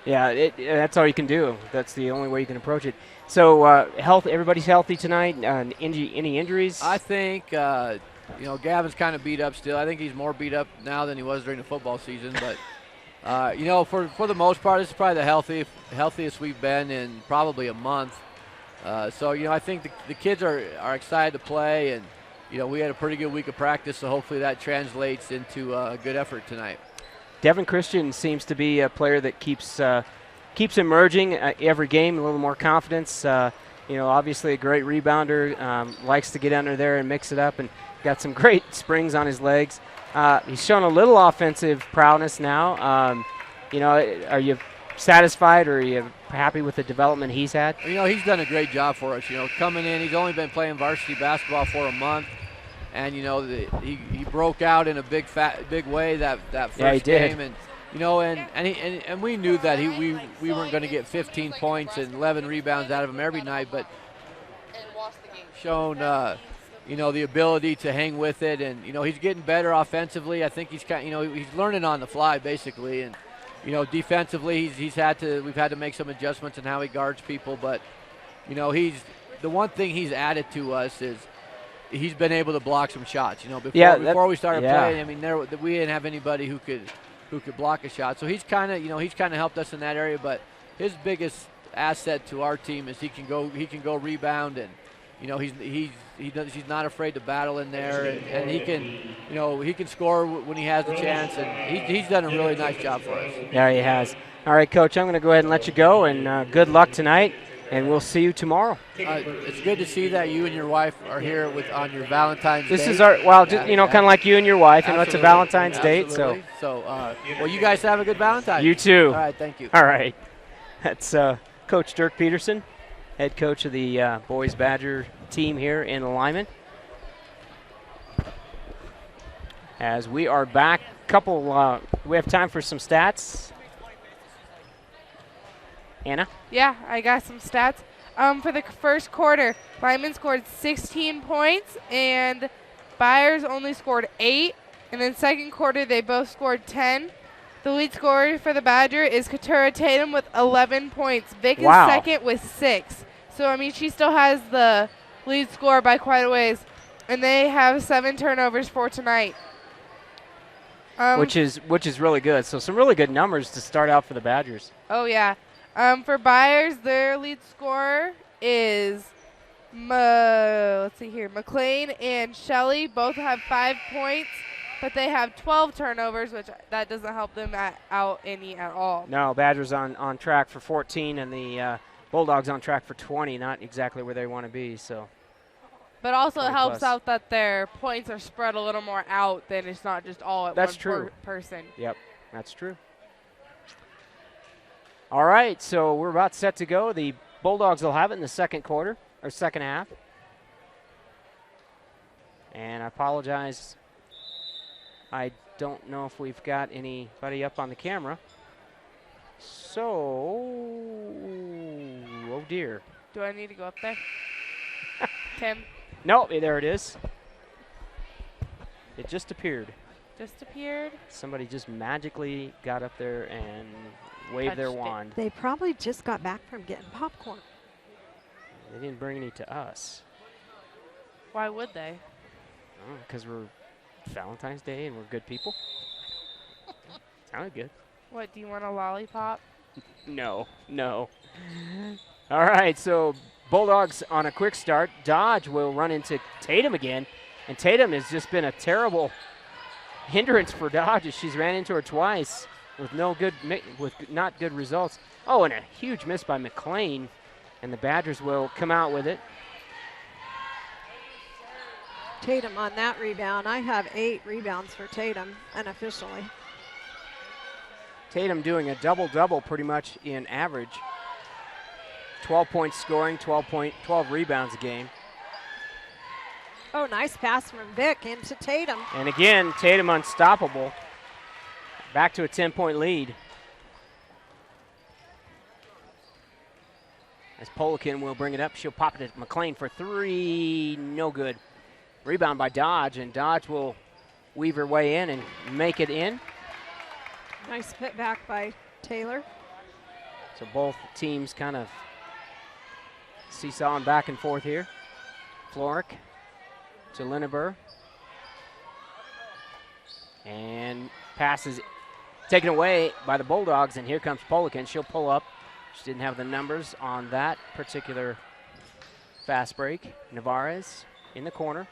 Yeah, that's all you can do. That's the only way you can approach it. So everybody's healthy tonight. Any injuries? I think Gavin's kind of beat up still. I think he's more beat up now than he was during the football season. But for the most part, this is probably the healthiest we've been in probably a month. So I think the kids are excited to play, and we had a pretty good week of practice. So hopefully that translates into a good effort tonight. Devin Christian seems to be a player that keeps emerging every game, a little more confidence. Obviously a great rebounder, likes to get under there and mix it up, and got some great springs on his legs. He's shown a little offensive prowess now. Are you satisfied, or are you happy with the development he's had? He's done a great job for us. Coming in, he's only been playing varsity basketball for a month. And he broke out in a big way that first game, and and we knew that we weren't going to get 15 points and 11 rebounds out of him every night, but shown the ability to hang with it, and he's getting better offensively. I think he's he's learning on the fly basically, and defensively we've had to make some adjustments in how he guards people, but the one thing he's added to us is he's been able to block some shots. Before we started playing, I mean, we didn't have anybody who could block a shot. So he's kind of helped us in that area. But his biggest asset to our team is he can go rebound, and he's not afraid to battle in there, and he can score when he has the chance, and he's done a really nice job for us. Yeah, he has. All right, Coach, I'm going to go ahead and let you go, and good luck tonight. And we'll see you tomorrow. It's good to see that you and your wife are here on your Valentine's Day. This is our, kind of like you and your wife. It's a Valentine's date. So you guys have a good Valentine's. You too. All right, thank you. All right. That's Coach Dirk Peterson, head coach of the boys Badger team here in Limon. As we are back, we have time for some stats. Anna? Yeah, I got some stats. For the first quarter, Limon scored 16 points, and Byers only scored 8. And then second quarter, they both scored 10. The lead scorer for the Badger is Katura Tatum with 11 points. Vic is second with 6. So, she still has the lead score by quite a ways. And they have 7 turnovers for tonight. Which is really good. So some really good numbers to start out for the Badgers. Oh, yeah. For Byers, their lead scorer is, let's see here, McLean and Shelley both have 5 points, but they have 12 turnovers, which that doesn't help them out any at all. No, Badgers on track for 14, and the Bulldogs on track for 20, not exactly where they want to be. So. But also it helps out that their points are spread a little more out than it's not just all at one person. Yep, that's true. All right, so we're about set to go. The Bulldogs will have it in the second half. And I apologize. I don't know if we've got anybody up on the camera. So, oh dear. Do I need to go up there? Tim? No, there it is. It just appeared. Somebody just magically got up there and waved their wand. They probably just got back from getting popcorn. They didn't bring any to us. Why would they? Because we're Valentine's Day and we're good people. Sounded good. What, do you want a lollipop? No. All right, so Bulldogs on a quick start. Dodge will run into Tatum again. And Tatum has just been a terrible hindrance for Dodge as she's ran into her twice with not good results. Oh, and a huge miss by McLean, and the Badgers will come out with it. Tatum on that rebound. I have 8 rebounds for Tatum unofficially. Tatum doing a double-double pretty much in average. 12 points scoring, 12 rebounds a game. Oh, nice pass from Vic into Tatum. And again, Tatum unstoppable. Back to a 10-point lead. As Polikin will bring it up, she'll pop it to McLean for three. No good. Rebound by Dodge, and Dodge will weave her way in and make it in. Nice put back by Taylor. So both teams kind of seesawing back and forth here. Floric to Lineber. And passes taken away by the Bulldogs, and here comes Polikin. She'll pull up. She didn't have the numbers on that particular fast break. Navarez in the corner.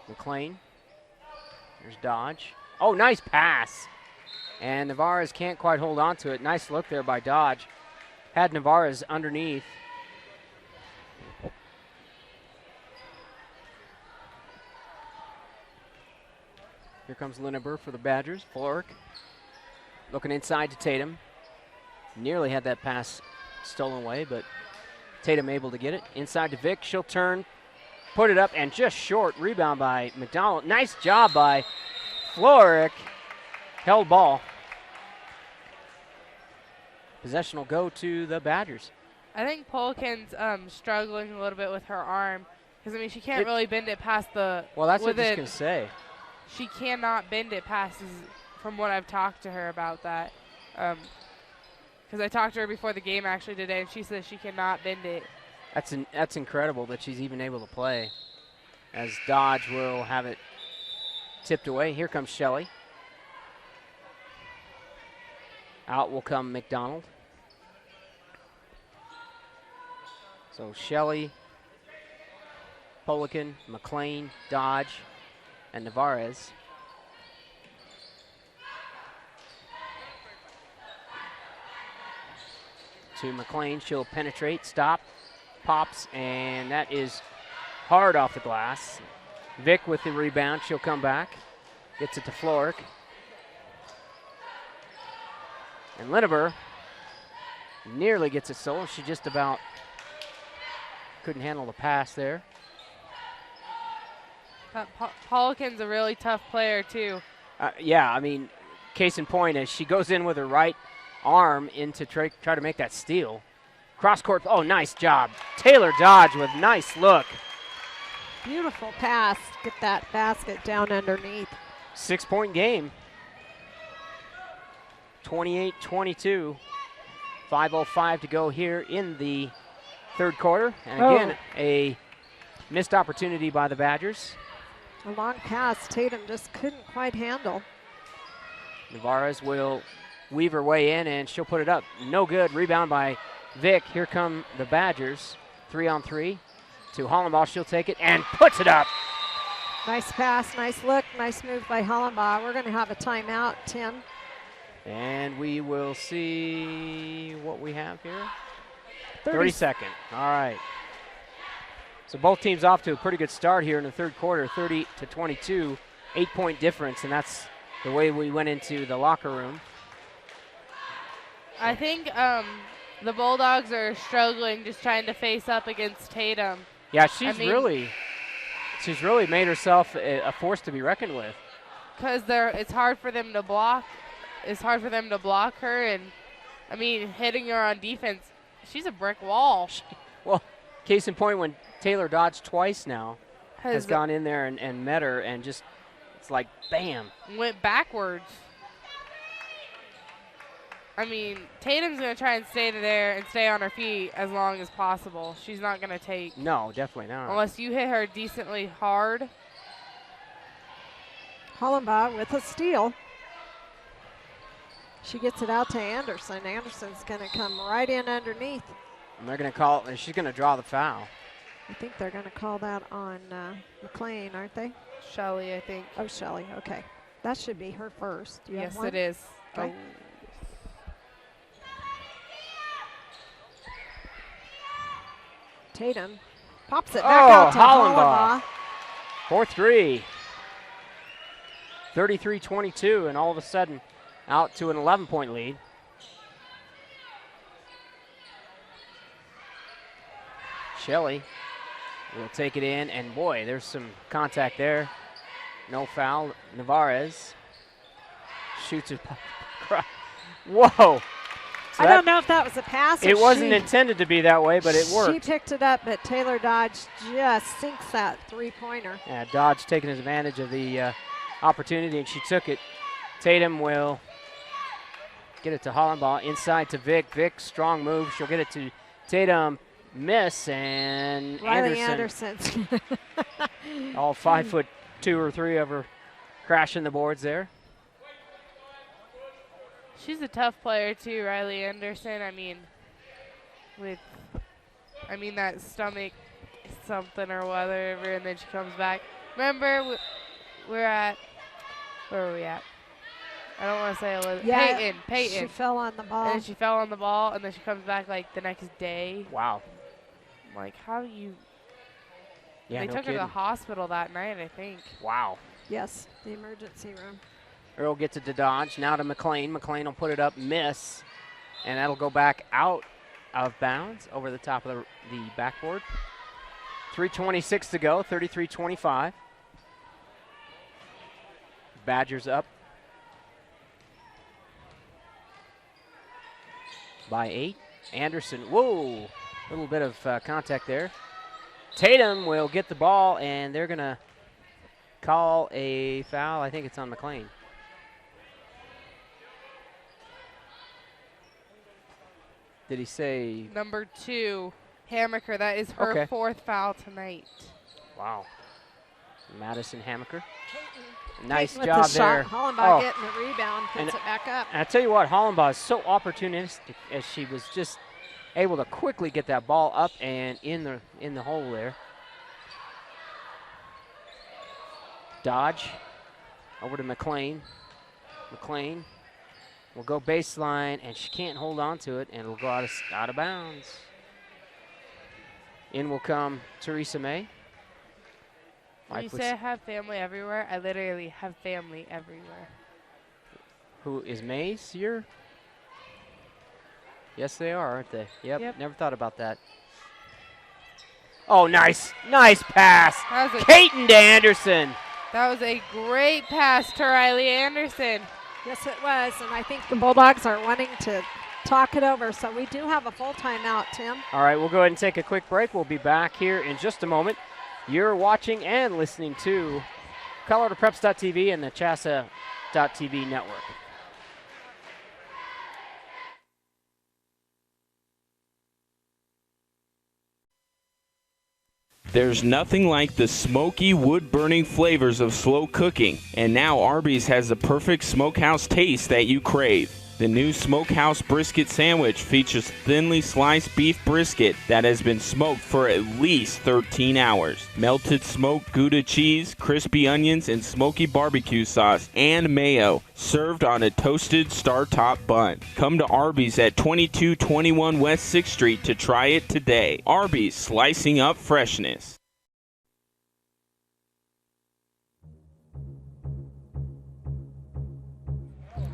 McLean. There's Dodge. Oh, nice pass. And Navarez can't quite hold on to it. Nice look there by Dodge. Had Navarez underneath. Here comes Lineber for the Badgers. Floric looking inside to Tatum. Nearly had that pass stolen away, but Tatum able to get it. Inside to Vic. She'll turn, put it up, and just short. Rebound by McDonald. Nice job by Floric. Held ball. Possession will go to the Badgers. I think Polikin's struggling a little bit with her arm because, I mean, she can't really bend it past the. Well, that's what I was just going to say. She cannot bend it past, from what I've talked to her about that. Because I talked to her before the game actually today, and she says she cannot bend it. That's incredible that she's even able to play. As Dodge will have it tipped away. Here comes Shelley. Out will come McDonald. So Shelley, Polikin, McLean, Dodge, and Navarez. To McLean, she'll penetrate, stop, pops, and that is hard off the glass. Vic with the rebound, she'll come back, gets it to Floric. And Lineber nearly gets it stolen. She just about couldn't handle the pass there. Polikin's a really tough player, too. Yeah, I mean, case in point, as she goes in with her right arm in to try to make that steal. Cross court, oh, nice job. Taylor Dodge with nice look. Beautiful pass. Get that basket down underneath. 6-point game. 28-22. 5:05 to go here in the third quarter. And again, a missed opportunity by the Badgers. A long pass Tatum just couldn't quite handle. Navarez will weave her way in, and she'll put it up. No good. Rebound by Vic. Here come the Badgers. 3-on-3 to Hollenbaugh. She'll take it and puts it up. Nice pass, nice look, nice move by Hollenbaugh. We're going to have a timeout, 10. And we will see what we have here. 30-second. All right. So both teams off to a pretty good start here in the third quarter, 30-22, 8-point difference, and that's the way we went into the locker room. I think the Bulldogs are struggling just trying to face up against Tatum. Yeah, she's really made herself a force to be reckoned with. Because it's hard for them to block. It's hard for them to block her, and I mean, hitting her on defense, she's a brick wall. Well, case in point, when Taylor Dodge twice now has gone in there and met her, and just it's like bam. Went backwards. I mean, Tatum's going to try and stay there and stay on her feet as long as possible. She's not going to take. No, definitely not. Unless you hit her decently hard. Hollenbaugh with a steal. She gets it out to Anderson. Anderson's going to come right in underneath. And they're going to call, and she's going to draw the foul. I think they're going to call that on McLean, aren't they? Shelley, I think. Oh, Shelley, okay. That should be her first. Yes, it is. Okay. Tatum pops it back out to Hollenbaugh. 4-3. 33-22, and all of a sudden out to an 11-point lead. Shelley will take it in, and boy, there's some contact there. No foul. Navarez shoots it. Whoa. So I don't know if that was a pass. It wasn't intended to be that way, but it worked. She picked it up, but Taylor Dodge just sinks that three-pointer. Yeah, Dodge taking advantage of the opportunity, and she took it. Tatum will get it to Hollenbaugh, inside to Vic. Vic, strong move. She'll get it to Tatum. Miss, and Riley Anderson. Anderson. All 5'2" or 3 of her crashing the boards there. She's a tough player too, Riley Anderson. I mean, that stomach something or whatever, and then she comes back. Remember, where were we at? I don't want to say it was Peyton. She fell on the ball. And then she fell on the ball, and then she comes back like the next day. Wow. Like, how do you? Yeah, they no took kidding. her to the hospital that night, I think. Wow. Yes, the emergency room. Earl gets it to Dodge. Now to McLean. McLean will put it up, miss, and that'll go back out of bounds over the top of the backboard. 3:26 to go, 33-25. Badgers up by 8. Anderson, whoa, a little bit of contact there. Tatum will get the ball, and they're going to call a foul. I think it's on McLean. Did he say? Number 2, Hammaker. That is her 4th foul tonight. Wow. Madison Hammaker. Peyton. Nice Peyton job with the there. Shot. Hollenbaugh getting the rebound, puts it back up. And I tell you what, Hollenbaugh is so opportunistic as she was just able to quickly get that ball up and in the hole there. Dodge over to McLean. McLean will go baseline, and she can't hold on to it, and it'll go out of bounds. In will come Teresa May. When you say I have family everywhere, I literally have family everywhere. Who is Mays here? Yes, they are, aren't they? Yep. Never thought about that. Oh, nice pass. Caton to Anderson. That was a great pass to Riley Anderson. Yes, it was, and I think the Bulldogs are wanting to talk it over, so we do have a full timeout, Tim. All right, we'll go ahead and take a quick break. We'll be back here in just a moment. You're watching and listening to ColoradoPreps.tv and the Chassa.tv network. There's nothing like the smoky, wood-burning flavors of slow cooking, and now Arby's has the perfect smokehouse taste that you crave. The new Smokehouse Brisket Sandwich features thinly sliced beef brisket that has been smoked for at least 13 hours. Melted smoked Gouda cheese, crispy onions, and smoky barbecue sauce and mayo, served on a toasted star-top bun. Come to Arby's at 2221 West 6th Street to try it today. Arby's, slicing up freshness.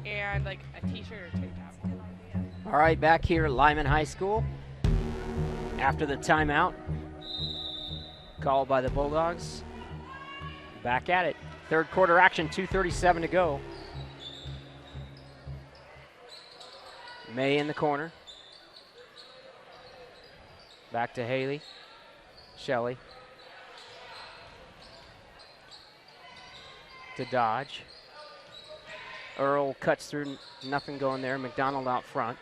And like a t-shirt or tank top. All right, back here at Limon High School after the timeout called by the Bulldogs. Back at it. Third quarter action, 2:37 to go. May in the corner. Back to Haley. Shelley. To Dodge. Earl cuts through, nothing going there. McDonald out front.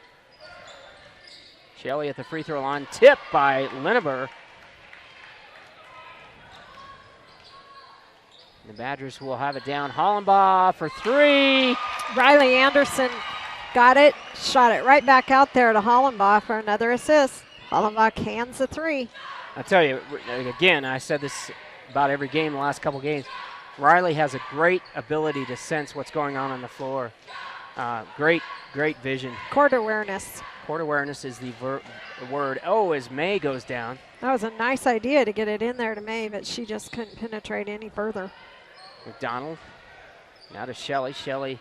Shelley at the free throw line, tipped by Lineber. The Badgers will have it down. Hollenbaugh for 3. Riley Anderson got it, shot it right back out there to Hollenbaugh for another assist. Hollenbaugh hands the 3. I tell you, again, I said this about every game the last couple games. Riley has a great ability to sense what's going on the floor. Great vision. Court awareness. Court awareness is the word. Oh, as May goes down. That was a nice idea to get it in there to May, but she just couldn't penetrate any further. McDonald. Now to Shelley. Shelley.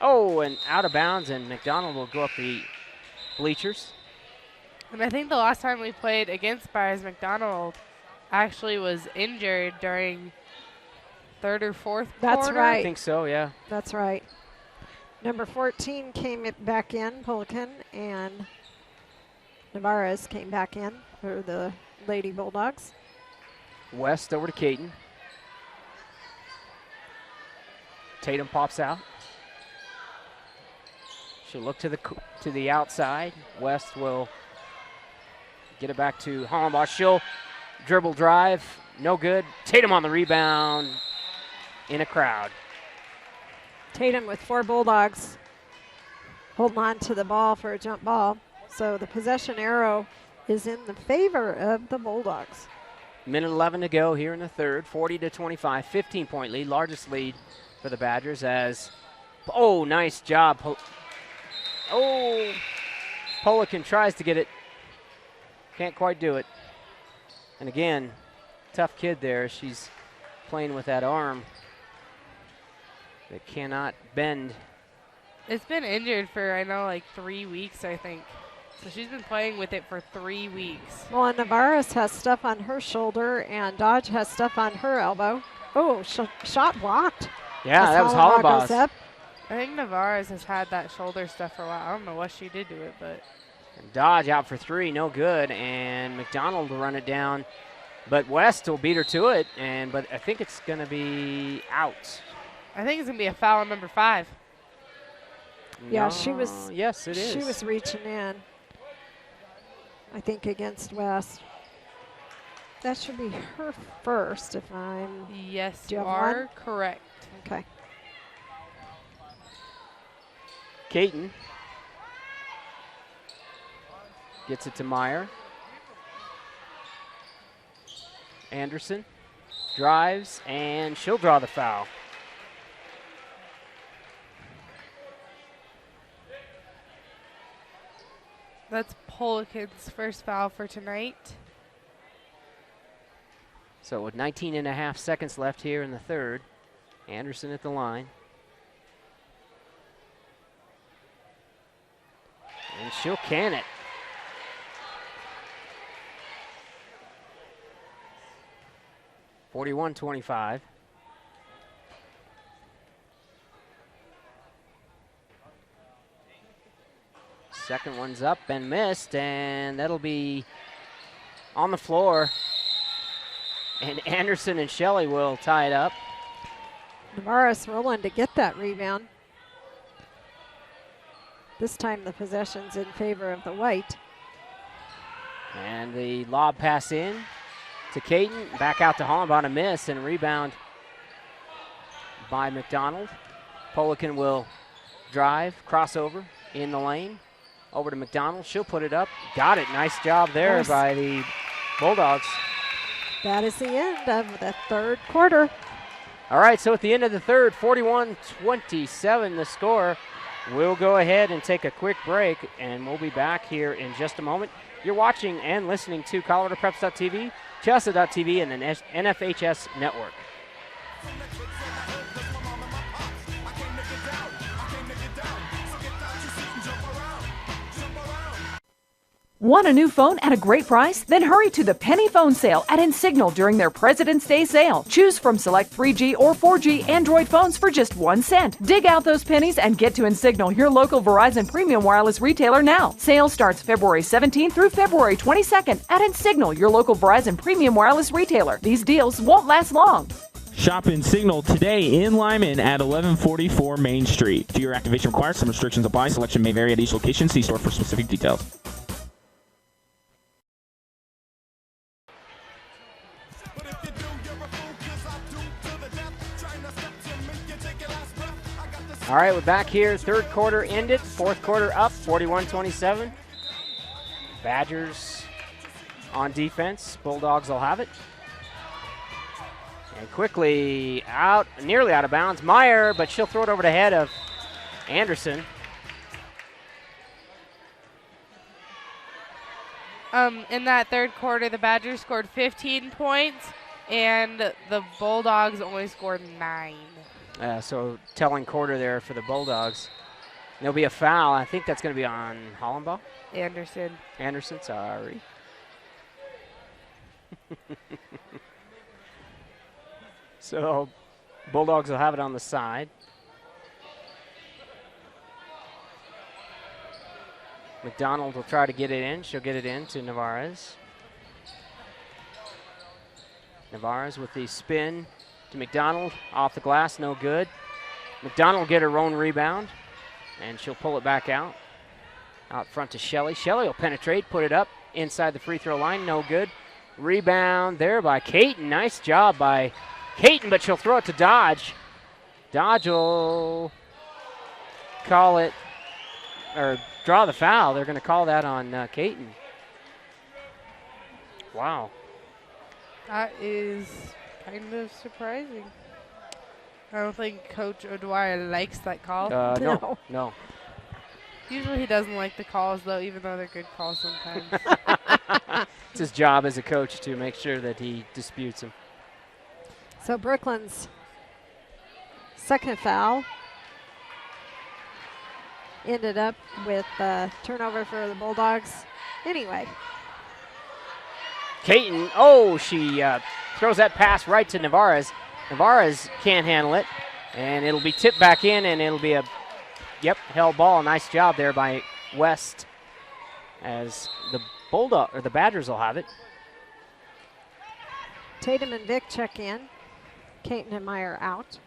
Oh, and out of bounds, and McDonald will go up the bleachers. And I think the last time we played against Byers, McDonald actually was injured during third or fourth That's quarter. right. I think so, yeah. That's right. Number 14 came back in, Pelican, and Navarez came back in for the Lady Bulldogs. West over to Caden. Tatum pops out. She'll look to the outside. West will get it back to Hollenbach. She'll dribble drive. No good. Tatum on the rebound in a crowd. Tatum with 4 Bulldogs holding on to the ball for a jump ball. So the possession arrow is in the favor of the Bulldogs. Minute 11 to go here in the third. 40-25, 15-point lead. Largest lead for the Badgers as, oh, nice job. Pelican tries to get it. Can't quite do it. And again, tough kid there. She's playing with that arm that cannot bend. It's been injured for, I know, like 3 weeks, I think. So she's been playing with it for 3 weeks. Well, and Navarez has stuff on her shoulder, and Dodge has stuff on her elbow. Oh, shot blocked. Yeah, that was Hollenbach. I think Navarez has had that shoulder stuff for a while. I don't know what she did to it, but. And Dodge out for 3, no good. And McDonald will run it down. But West will beat her to it, but I think it's going to be out. I think it's going to be a foul on number 5. Yeah, no, she was. Yes, it is. She was reaching in, I think, against West. That should be her first, if I'm. Yes, you are correct. Okay. Caton gets it to Meyer. Anderson drives, and she'll draw the foul. That's Pelican's first foul for tonight. So with 19.5 seconds left here in the third, Anderson at the line. And she'll can it. (41-25). Second one's up and missed, and that'll be on the floor. And Anderson and Shelley will tie it up. Navarez rolling to get that rebound. This time the possession's in favor of the white. And the lob pass in to Caton. Back out to Hollenbach, a miss, and a rebound by McDonald. Pelican will drive, crossover in the lane. Over to McDonald. She'll put it up. Got it. Nice job there by the Bulldogs. That is the end of the third quarter. All right, so at the end of the third, 41-27 the score. We'll go ahead and take a quick break, and we'll be back here in just a moment. You're watching and listening to ColoradoPreps.tv, Chessa.tv, and the NFHS Network. Want a new phone at a great price? Then hurry to the Penny Phone Sale at Insignal during their President's Day sale. Choose from select 3G or 4G Android phones for just 1 cent. Dig out those pennies and get to Insignal, your local Verizon Premium Wireless retailer now. Sale starts February 17th through February 22nd at Insignal, your local Verizon Premium Wireless retailer. These deals won't last long. Shop Insignal today in Limon at 1144 Main Street. 2-year activation requires. Some restrictions apply. Selection may vary at each location. See store for specific details. All right, we're back here. Third quarter ended. Fourth quarter up, 41-27. Badgers on defense. Bulldogs will have it. And quickly out, nearly out of bounds. Meyer, but she'll throw it over the head of Anderson. In that third quarter, the Badgers scored 15 points, and the Bulldogs only scored 9. So telling quarter there for the Bulldogs. There'll be a foul. I think that's going to be on Hollenbaugh. Anderson, sorry. So Bulldogs will have it on the side. McDonald will try to get it in. She'll get it in to Navarez. Navarez with the spin to McDonald. Off the glass, no good. McDonald will get her own rebound, and she'll pull it back out. Out front to Shelley. Shelley will penetrate, put it up inside the free throw line, no good. Rebound there by Caton. Nice job by Caton, but she'll throw it to Dodge. Dodge will call it, or draw the foul. They're going to call that on Caton. Wow. That is kind of surprising. I don't think Coach O'Dwyer likes that call. No. Usually he doesn't like the calls, though, even though they're good calls sometimes. It's his job as a coach to make sure that he disputes them. So Brooklyn's second foul ended up with turnover for the Bulldogs. Anyway. Caton, she throws that pass right to Navarez. Navarez can't handle it, and it'll be tipped back in, and it'll be a, held ball. Nice job there by West, as the Badgers will have it. Tatum and Vick check in. Caton and Meyer out.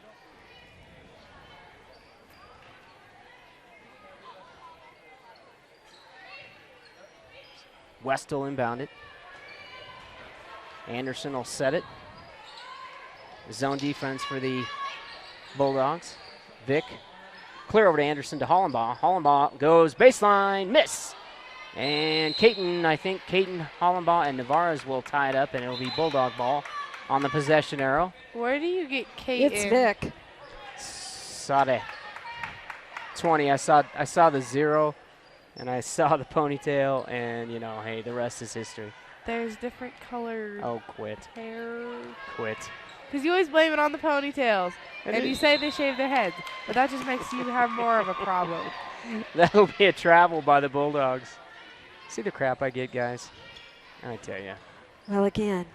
West will inbound it. Anderson will set it. Zone defense for the Bulldogs. Vick, clear over to Anderson to Hollenbaugh. Hollenbaugh goes baseline, miss. And Caton, Hollenbaugh, and Navarez will tie it up, and it'll be Bulldog ball on the possession arrow. Where do you get Caton? It's Vick. Sade. 20. I saw the 0, and I saw the ponytail, and hey, the rest is history. There's different colors. Oh, quit. Hair. Quit. Because you always blame it on the ponytails, and you say they shave their heads, but that just makes you have more of a problem. That'll be a travel by the Bulldogs. See the crap I get, guys? I tell you. Well, again,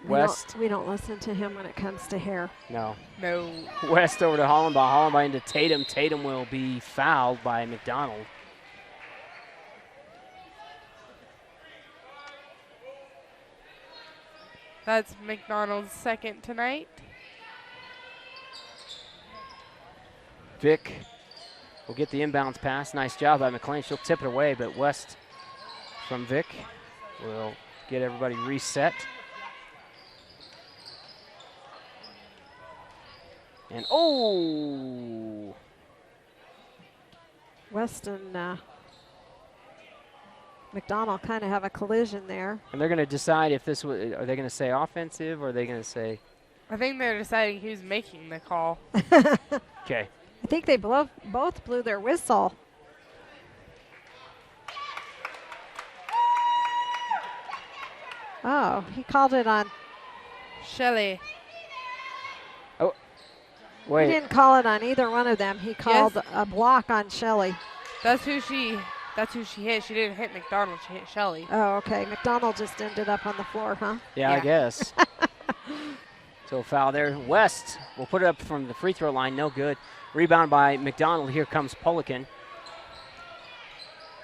West. We don't listen to him when it comes to hair. No. No. West over to Hollenbaugh. Hollenbaugh into Tatum. Tatum will be fouled by McDonald. That's McDonald's second tonight. Vick will get the inbounds pass. Nice job by McLean. She'll tip it away, but West from Vick will get everybody reset. And West and McDonald kind of have a collision there. And they're going to decide if this are they going to say offensive or are they going to say? I think they're deciding who's making the call. Okay. I think they both blew their whistle. Oh, he called it on Shelley. Oh, wait. He didn't call it on either one of them. He called a block on Shelley. That's who she hit. She didn't hit McDonald. She hit Shelley. Oh, okay. McDonald just ended up on the floor, huh? Yeah. I guess. So foul there. West will put it up from the free throw line. No good. Rebound by McDonald. Here comes Polican.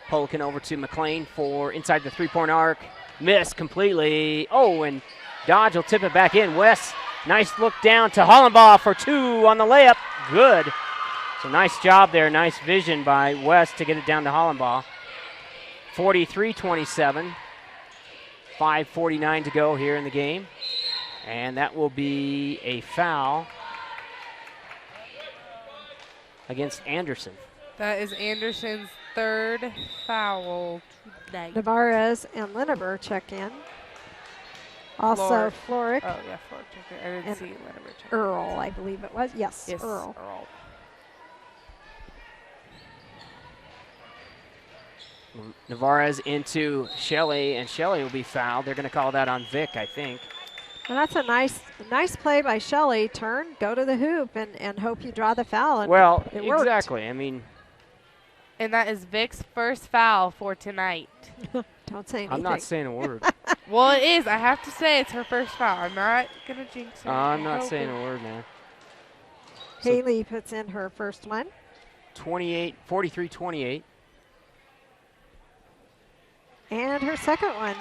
Polican over to McLean for inside the three-point arc. Missed completely. Oh, and Dodge will tip it back in. West, nice look down to Hollenbaugh for 2 on the layup. Good. So nice job there. Nice vision by West to get it down to Hollenbaugh. 43-27. 5:49 to go here in the game. And that will be a foul against Anderson. That is Anderson's third foul tonight. Navarez and Lineber check in. Also Floric. Oh, yeah, Floric checked in. I didn't see Lineber check in. Earl, I believe it was. Yes, Earl. Navarez into Shelley, and Shelley will be fouled. They're going to call that on Vick, I think. Well, that's a nice play by Shelley. Turn, go to the hoop, and hope you draw the foul. And well, it worked. Exactly. I mean, And that is Vic's first foul for tonight. Don't say anything. I'm not saying a word. Well, it is. I have to say it's her first foul. I'm not going to jinx her. I'm not saying a word, man. Haley puts in her first one. 43-28. And her second one.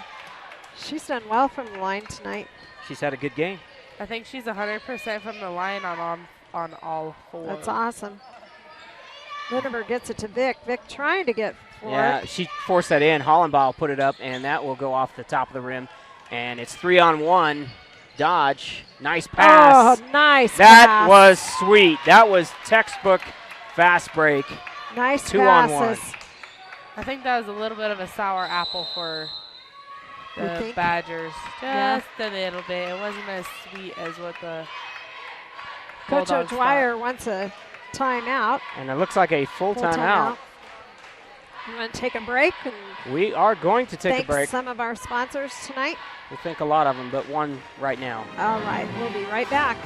She's done well from the line tonight. She's had a good game. I think she's 100% from the line on all 4. That's awesome. Lindenberg gets it to Vic. Vic trying to get for Yeah, it. she forced that in. Hollenbaugh put it up, and that will go off the top of the rim. And it's 3-on-1. Dodge. Nice pass. Oh, nice That pass. was sweet. That was textbook fast break. Nice 2-on-1. passes. I think that was a little bit of a sour apple for the Badgers. Yeah. Just a little bit. It wasn't as sweet as what the Coach Bulldogs O'Dwyer wants a timeout. And it looks like a full timeout. I'm going to take a break and We are going to take a thank break. some of our sponsors tonight. We thank a lot of them, but one right now. All right, we'll be right back.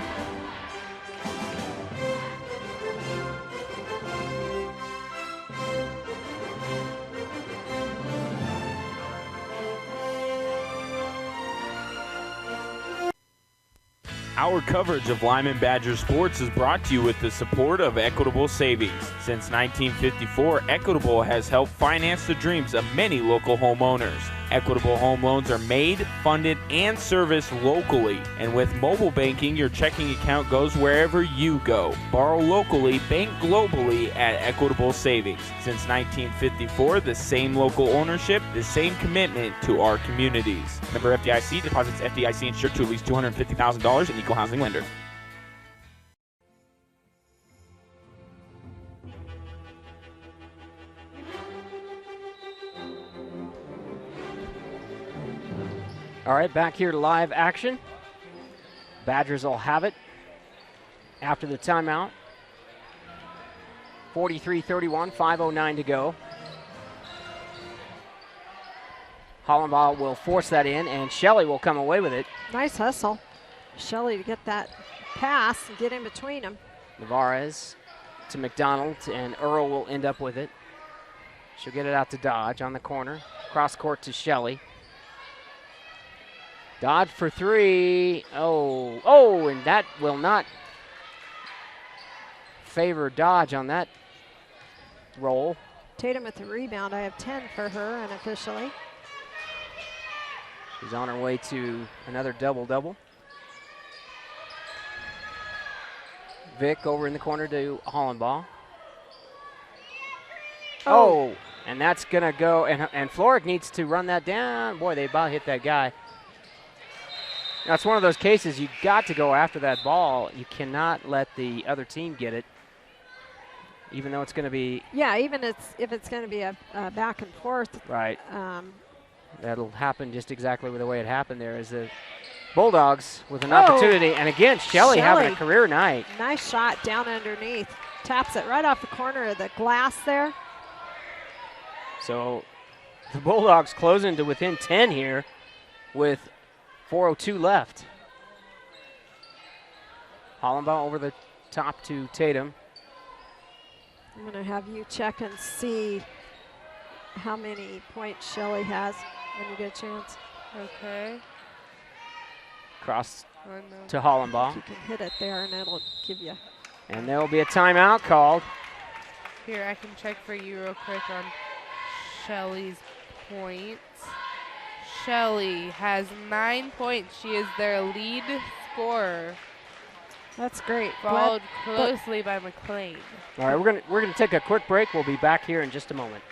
Our coverage of Limon Badger sports is brought to you with the support of Equitable Savings. Since 1954, Equitable has helped finance the dreams of many local homeowners. Equitable home loans are made, funded, and serviced locally. And with mobile banking, your checking account goes wherever you go. Borrow locally, bank globally at Equitable Savings. Since 1954, the same local ownership, the same commitment to our communities. Member FDIC, deposits FDIC insured to at least $250,000 and equal housing lender. All right, back here to live action. Badgers will have it after the timeout. 43-31, 5:09 to go. Hollenbaugh will force that in, and Shelley will come away with it. Nice hustle. Shelley to get that pass and get in between them. Navarez to McDonald, and Earl will end up with it. She'll get it out to Dodge on the corner. Cross court to Shelley. Dodge for 3. Oh, and that will not favor Dodge on that roll. Tatum with the rebound. I have 10 for her unofficially. She's on her way to another double-double. Vic over in the corner to Hollenbaugh. Oh, and that's going to go, and Floric needs to run that down. Boy, they about hit that guy. That's one of those cases you got to go after that ball. You cannot let the other team get it, even though it's going to be. Yeah, even if it's going to be a back and forth. Right. That'll happen just exactly the way it happened there as the Bulldogs with an opportunity. And again, Shelley having a career night. Nice shot down underneath. Taps it right off the corner of the glass there. So the Bulldogs closing to within 10 here with 4:02 left. Hollenbaugh over the top to Tatum. I'm going to have you check and see how many points Shelley has when you get a chance. Okay. Cross to Hollenbaugh. You can hit it there and it'll give you. And there will be a timeout called. Here, I can check for you real quick on Shelley's points. Shelley has 9 points. She is their lead scorer. That's great. Followed closely by McLean. All right, we're gonna take a quick break. We'll be back here in just a moment.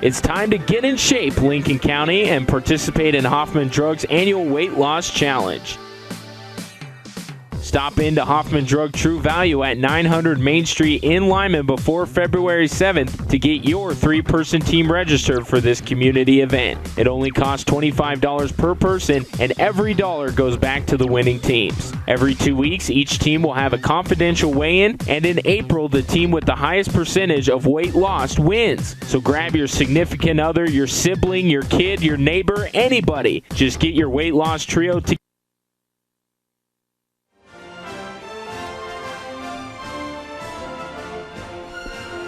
It's time to get in shape, Lincoln County, and participate in Hoffman Drug's annual weight loss challenge. Stop into Hoffman Drug True Value at 900 Main Street in Limon before February 7th to get your 3-person team registered for this community event. It only costs $25 per person, and every dollar goes back to the winning teams. Every 2 weeks, each team will have a confidential weigh-in, and in April, the team with the highest percentage of weight lost wins. So grab your significant other, your sibling, your kid, your neighbor, anybody. Just get your weight loss trio together.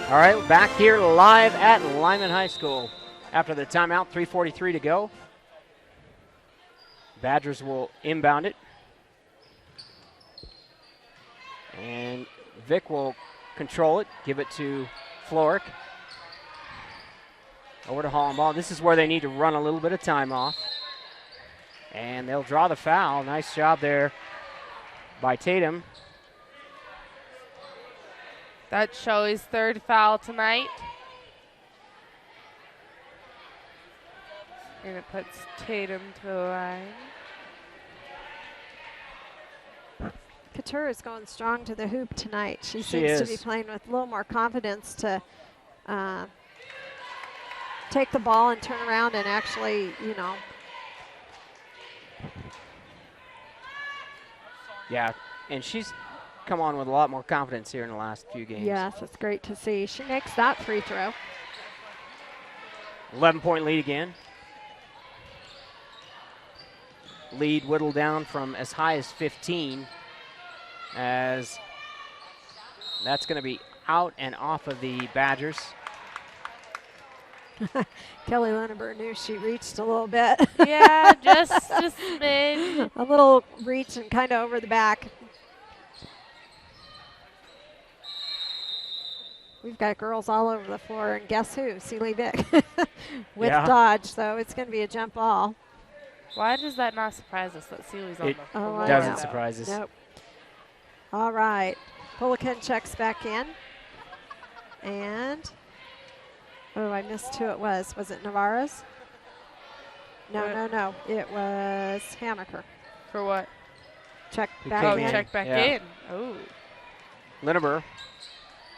All right, back here live at Limon High School. After the timeout, 3:43 to go. Badgers will inbound it. And Vic will control it, give it to Floric. Over to Hollenbaugh. This is where they need to run a little bit of time off. And they'll draw the foul. Nice job there by Tatum. That's Shelley's third foul tonight. And it puts Tatum to the line. Couture is going strong to the hoop tonight. She seems to be playing with a little more confidence to take the ball and turn around and actually, Yeah, and she's come on with a lot more confidence here in the last few games. Yes, it's great to see. She makes that free throw. 11-point lead again. Lead whittled down from as high as 15, as that's going to be out and off of the Badgers. Kelly Lineberg knew she reached a little bit. Yeah, just a smidge. A little reach and kind of over the back. We've got girls all over the floor, and guess who? Sealy Vick with Dodge, so it's going to be a jump ball. Why does that not surprise us that Sealy's on the floor? It doesn't surprise us. Nope. All right. Pelican checks back in. And, oh, I missed who it was. Was it Navarez? No. It was Hammaker. For what? Check back in. Check back in. Oh. Lineberg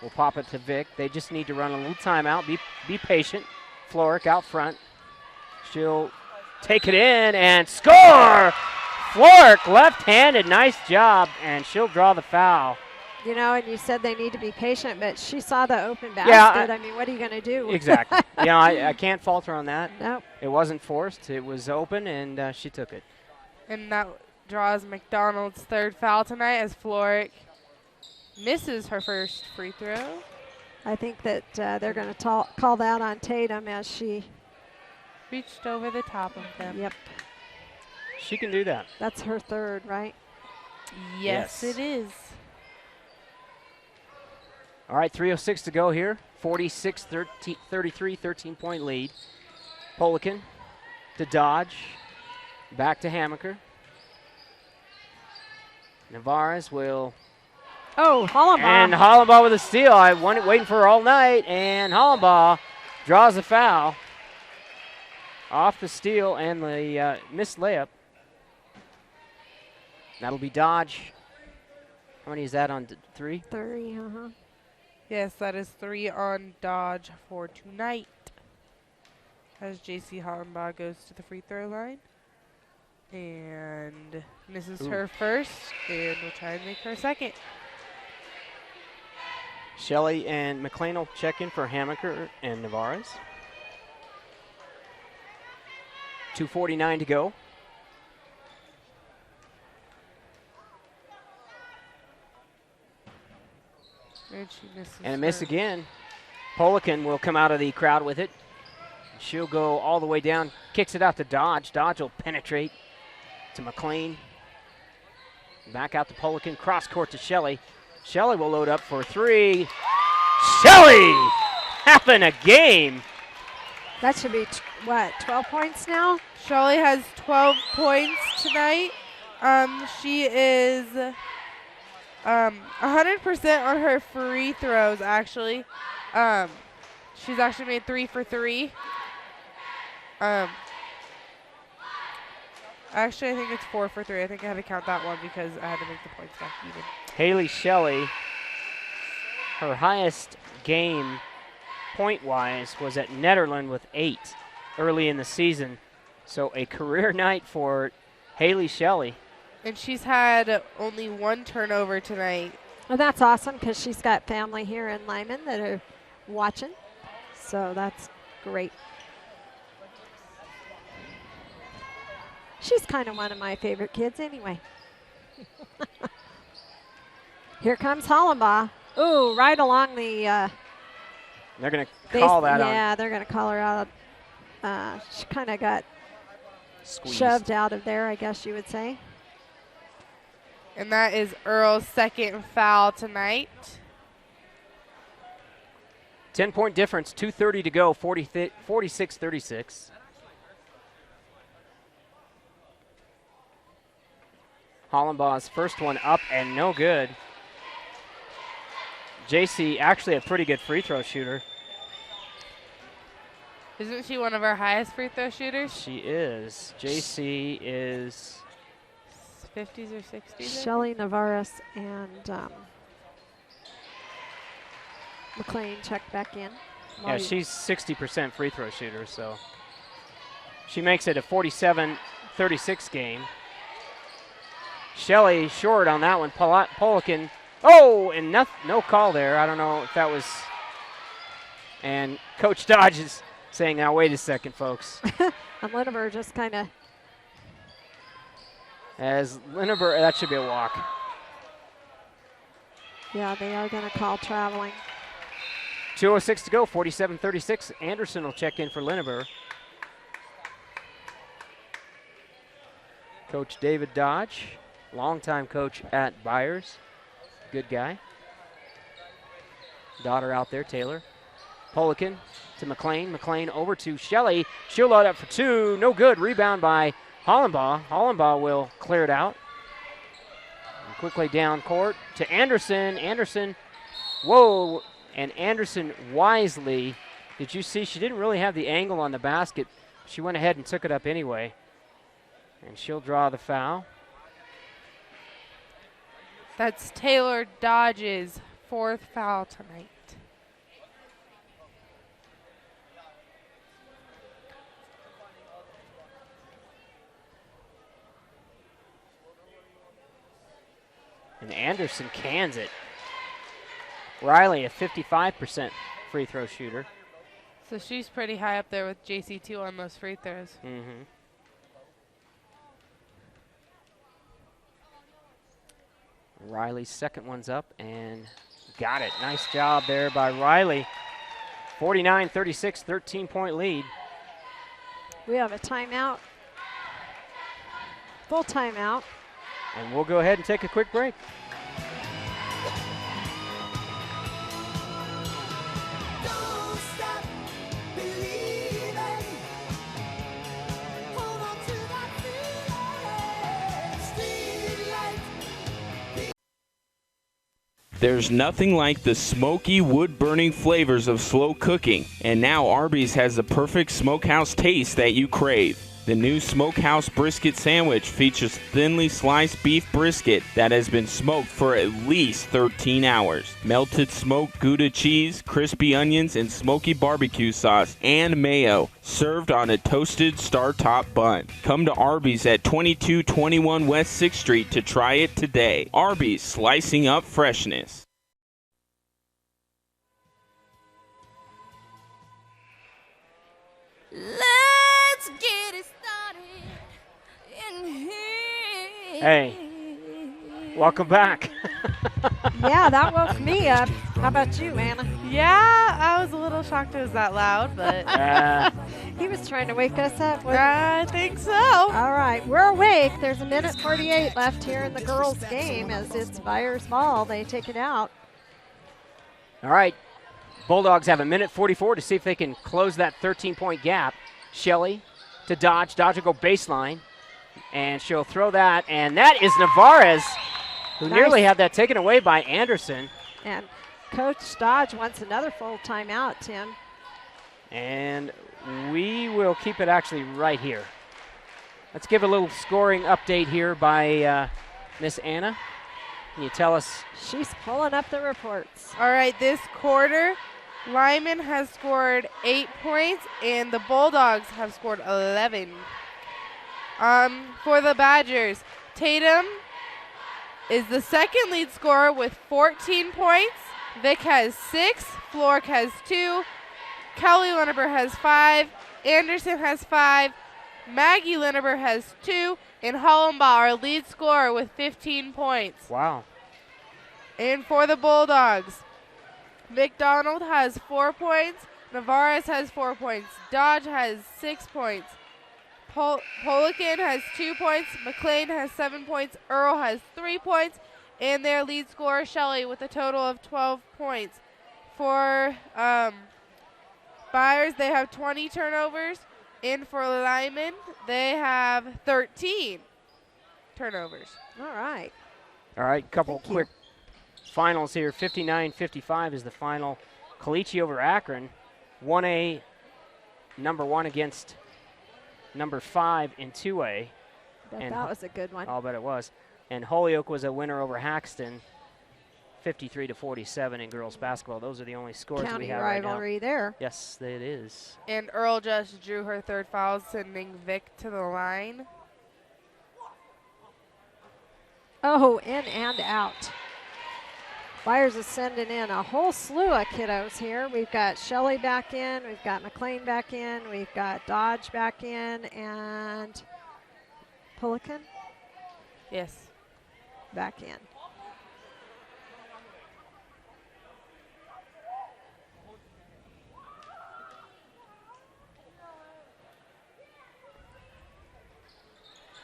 will pop it to Vic. They just need to run a little timeout. Be patient. Floric out front. She'll take it in and score! Floric left-handed, nice job, and she'll draw the foul. And you said they need to be patient, but she saw the open basket. I mean, what are you going to do? Exactly. I can't fault her on that. Nope. It wasn't forced. It was open, and she took it. And that draws McDonald's third foul tonight as Floric misses her first free throw. I think that they're going to call that on Tatum as she reached over the top of them. Yep. She can do that. That's her third, right? Yes, it is. All right, 3:06 to go here. 46-33, 13-point lead. Polican to Dodge. Back to Hammaker. Navarez will. Oh, Hollenbaugh. And Hollenbaugh with a steal. I wanted waiting for her all night, and Hollenbaugh draws a foul. Off the steal and the missed layup. That'll be Dodge. How many is that on 3? 3, Yes, that is 3 on Dodge for tonight. As JC Hollenbaugh goes to the free throw line. And misses her first, and will try and make her second. Shelley and McLean will check in for Hammaker and Navarez. 2:49 to go. And she misses And a miss again. Polican will come out of the crowd with it. She'll go all the way down, kicks it out to Dodge. Dodge will penetrate to McLean. Back out to Polican, cross court to Shelley. Shelley will load up for 3. Shelley having a game. That should be, 12 points now? Shelley has 12 points tonight. She is 100% on her free throws, actually. She's actually made 3 for 3. Actually, I think it's 4 for 3. I think I had to count that one because I had to make the points back even. Haley Shelley, her highest game point-wise was at Nederland with 8 early in the season. So a career night for Haley Shelley. And she's had only 1 turnover tonight. Well, that's awesome because she's got family here in Limon that are watching. So that's great. She's kind of one of my favorite kids anyway. Here comes Hollenbaugh. Ooh, right along the They're going to call that on. Yeah, they're going to call her out. She kind of got squeezed out of there, I guess you would say. And that is Earl's second foul tonight. 10-point difference, 2:30 to go, 46-36. Hollenbaugh's first one up and no good. JC actually a pretty good free throw shooter. Isn't she one of our highest free throw shooters? She is. JC is 50s or 60s. Shelly Navarez and McLean checked back in. Yeah, she's 60% free throw shooter, so she makes it a 47-36 game. Shelly short on that one. Polican. Oh, and no call there. I don't know if that was. And Coach Dodge is saying, now wait a second, folks. And Lineber just kind of. As Lineber, that should be a walk. Yeah, they are going to call traveling. 2:06 to go, 47-36. Anderson will check in for Lineber. Coach David Dodge, longtime coach at Byers. Good guy. Daughter out there, Taylor. Polican to McLean. McLean over to Shelley. She'll load up for two. No good. Rebound by Hollenbaugh. Hollenbaugh will clear it out. And quickly down court to Anderson. Anderson, whoa. And Anderson wisely, did you see she didn't really have the angle on the basket. She went ahead and took it up anyway. And she'll draw the foul. That's Taylor Dodge's fourth foul tonight. And Anderson cans it. Riley, a 55% free throw shooter. So she's pretty high up there with JC2 on those free throws. Mm-hmm. Riley's second one's up and got it. Nice job there by Riley. 49-36, 13-point lead. We have a timeout. Full timeout. And we'll go ahead and take a quick break. There's nothing like the smoky, wood-burning flavors of slow cooking, and now Arby's has the perfect smokehouse taste that you crave. The new Smokehouse Brisket Sandwich features thinly sliced beef brisket that has been smoked for at least 13 hours. Melted smoked Gouda cheese, crispy onions, and smoky barbecue sauce and mayo, served on a toasted star-top bun. Come to Arby's at 2221 West 6th Street to try it today. Arby's, slicing up freshness. Let's get it started in here. Hey, welcome back. Yeah, that woke me up. How about you, Anna? Yeah, I was a little shocked it was that loud, but he was trying to wake us up. I think so. All right, we're awake. There's a minute 48 left here in the girls' game as it's Byers' ball. They take it out. All right, Bulldogs have a minute 44 to see if they can close that 13-point gap. Shelley to Dodge. Dodge will go baseline, and she'll throw that, and that is Navarez, who nearly had that taken away by Anderson. And Coach Dodge wants another full timeout, Tim. And we will keep it actually right here. Let's give a little scoring update here by Miss Anna. Can you tell us? She's pulling up the reports. All right, this quarter, Limon has scored 8 points, and the Bulldogs have scored 11. For the Badgers, Tatum is the second lead scorer with 14 points. Vic has 6. Flork has 2. Kelly Lineber has 5. Anderson has 5. Maggie Lineber has 2. And Hollenbaugh, our lead scorer, with 15 points. Wow. And for the Bulldogs, McDonald has 4 points. Navarez has 4 points. Dodge has 6 points. Polican has 2 points. McLean has 7 points. Earl has 3 points. And their lead scorer, Shelley, with a total of 12 points. For Byers, they have 20 turnovers. And for Limon, they have 13 turnovers. All right. All right, couple quick finals here. 59-55 is the final. Caliche over Akron. 1A, number 1 against number 5 in 2A. That was a good one. I'll bet it was. And Holyoke was a winner over Haxton, 53-47 in girls basketball. Those are the only scores County we have right now. rivalry there. Yes, it is. And Earl just drew her 3rd foul, sending Vic to the line. Oh, in and out. Byers is sending in a whole slew of kiddos here. We've got Shelley back in. We've got McLean back in. We've got Dodge back in. And Polican? Yes. Back in.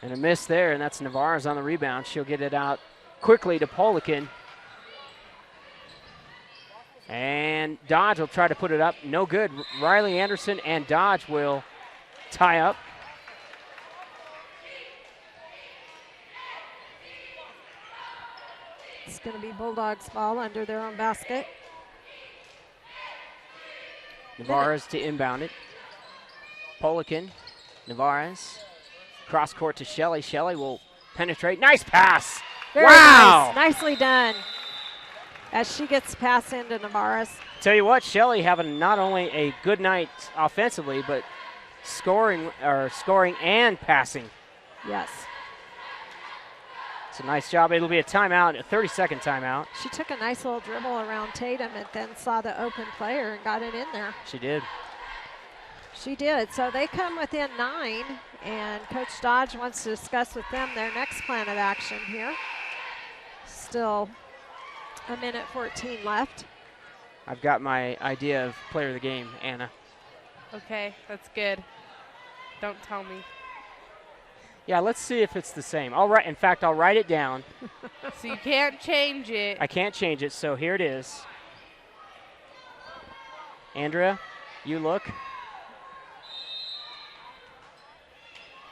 And a miss there, and that's Navarez on the rebound. She'll get it out quickly to Polican. And Dodge will try to put it up. No good. Riley Anderson and Dodge will tie up. It's going to be Bulldogs ball under their own basket. Navarez to inbound it. Polican, Navarez. Cross court to Shelley. Shelley will penetrate. Nice pass. Very wow. Nice. Nicely done. As she gets pass into Navarez. Tell you what, Shelley having not only a good night offensively, but scoring and passing. Yes. It's a nice job. It'll be a timeout, a 30-second timeout. She took a nice little dribble around Tatum and then saw the open player and got it in there. She did. She did. So they come within 9, and Coach Dodge wants to discuss with them their next plan of action here. Still a minute 14 left. I've got my idea of player of the game, Anna. Okay, that's good. Don't tell me. Yeah, let's see if it's the same. In fact, I'll write it down. So you can't change it. I can't change it, so here it is. Andrea, you look.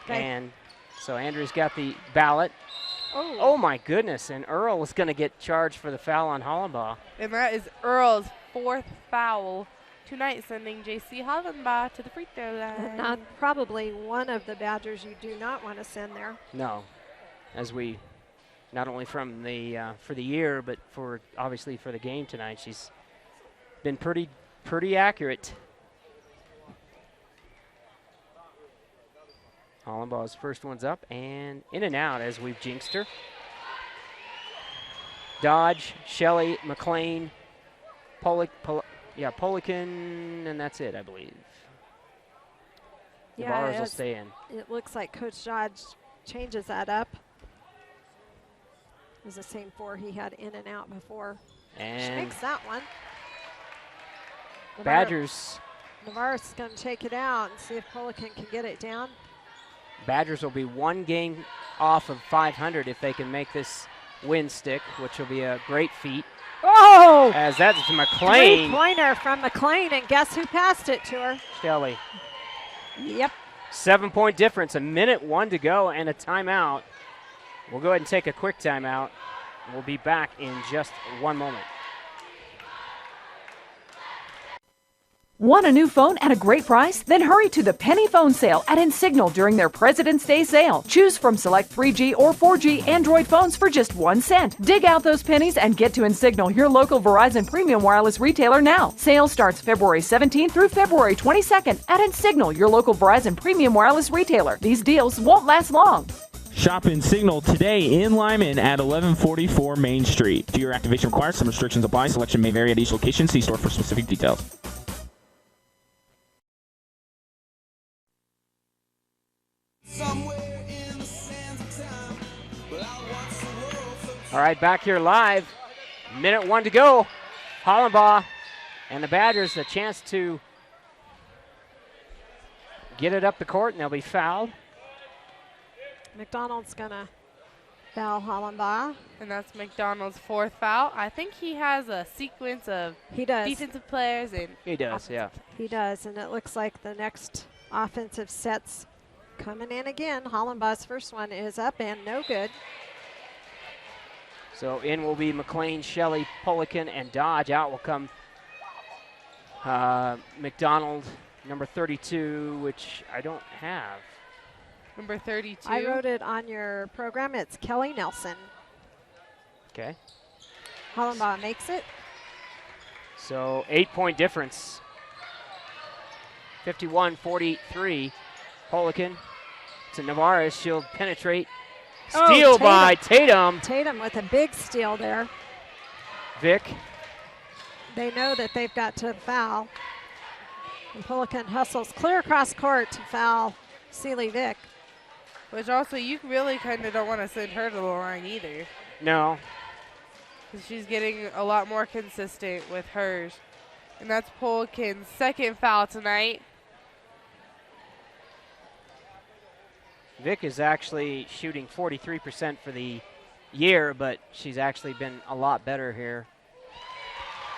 Okay. And so Andrea's got the ballot. Oh my goodness, and Earl is going to get charged for the foul on Hollenbaugh. And that is Earl's 4th foul tonight, sending J.C. Hollenbaugh to the free throw line. Not probably one of the Badgers you do not want to send there. No, as we, not only from the for the year, but for obviously for the game tonight, she's been pretty accurate. Hollenbaugh's first one's up and in and out as we've jinxed her. Dodge, Shelley, McLean, Polican, and that's it, I believe. Yeah, Navarez will stay in. It looks like Coach Dodge changes that up. It was the same 4 he had in and out before. And she makes that one. Badgers. Navarez is going to take it out and see if Polican can get it down. Badgers will be 1 game off of 500 if they can make this win stick, which will be a great feat. Oh! As that's McLean. 3-pointer from McLean, and guess who passed it to her? Shelley. Yep. 7-point difference, 1:01 to go, and a timeout. We'll go ahead and take a quick timeout. We'll be back in just 1 moment. Want a new phone at a great price? Then hurry to the Penny Phone Sale at Insignal during their President's Day sale. Choose from select 3G or 4G Android phones for just 1 cent. Dig out those pennies and get to Insignal, your local Verizon premium wireless retailer now. Sale starts February 17th through February 22nd at Insignal, your local Verizon premium wireless retailer. These deals won't last long. Shop Insignal today in Limon at 1144 Main Street. If your activation requires, some restrictions apply. Selection may vary at each location. See store for specific details. All right, back here live. 1:01 to go. Hollenbaugh And the Badgers a chance to get it up the court, and they'll be fouled. McDonald's going to foul Hollenbaugh. And that's McDonald's 4th foul. I think he has a sequence of defensive players. And he does, yeah. He does, and it looks like the next offensive set's coming in again. Hollenbaugh's first one is up and no good. So in will be McLean, Shelley, Polican, and Dodge. Out will come McDonald, number 32, which I don't have. Number 32. I wrote it on your program. It's Kelly Nelson. Okay. Hollenbaugh makes it. So 8-point difference. 51-43. Polican to Navarez. She'll penetrate. Steal by Tatum. Tatum with a big steal there. Vic. They know that they've got to foul. And Polican hustles clear across court to foul Sealy Vic. Which also, you really kind of don't want to send her to the line either. No. Because she's getting a lot more consistent with hers. And that's Polican's 2nd foul tonight. Vic is actually shooting 43% for the year, but she's actually been a lot better here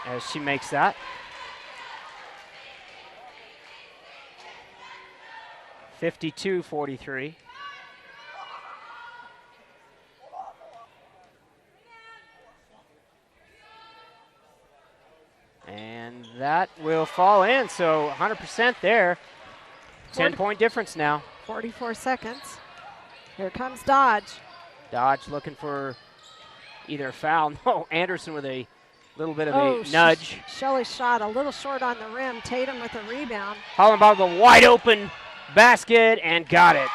as she makes that. 52-43. And that will fall in, so 100% there. 10-point difference now. 44 seconds. Here comes Dodge. Dodge looking for either a foul. No, Anderson with a little bit of a nudge. Shelley shot a little short on the rim. Tatum with a rebound. Hollenbaugh the wide open basket and got it.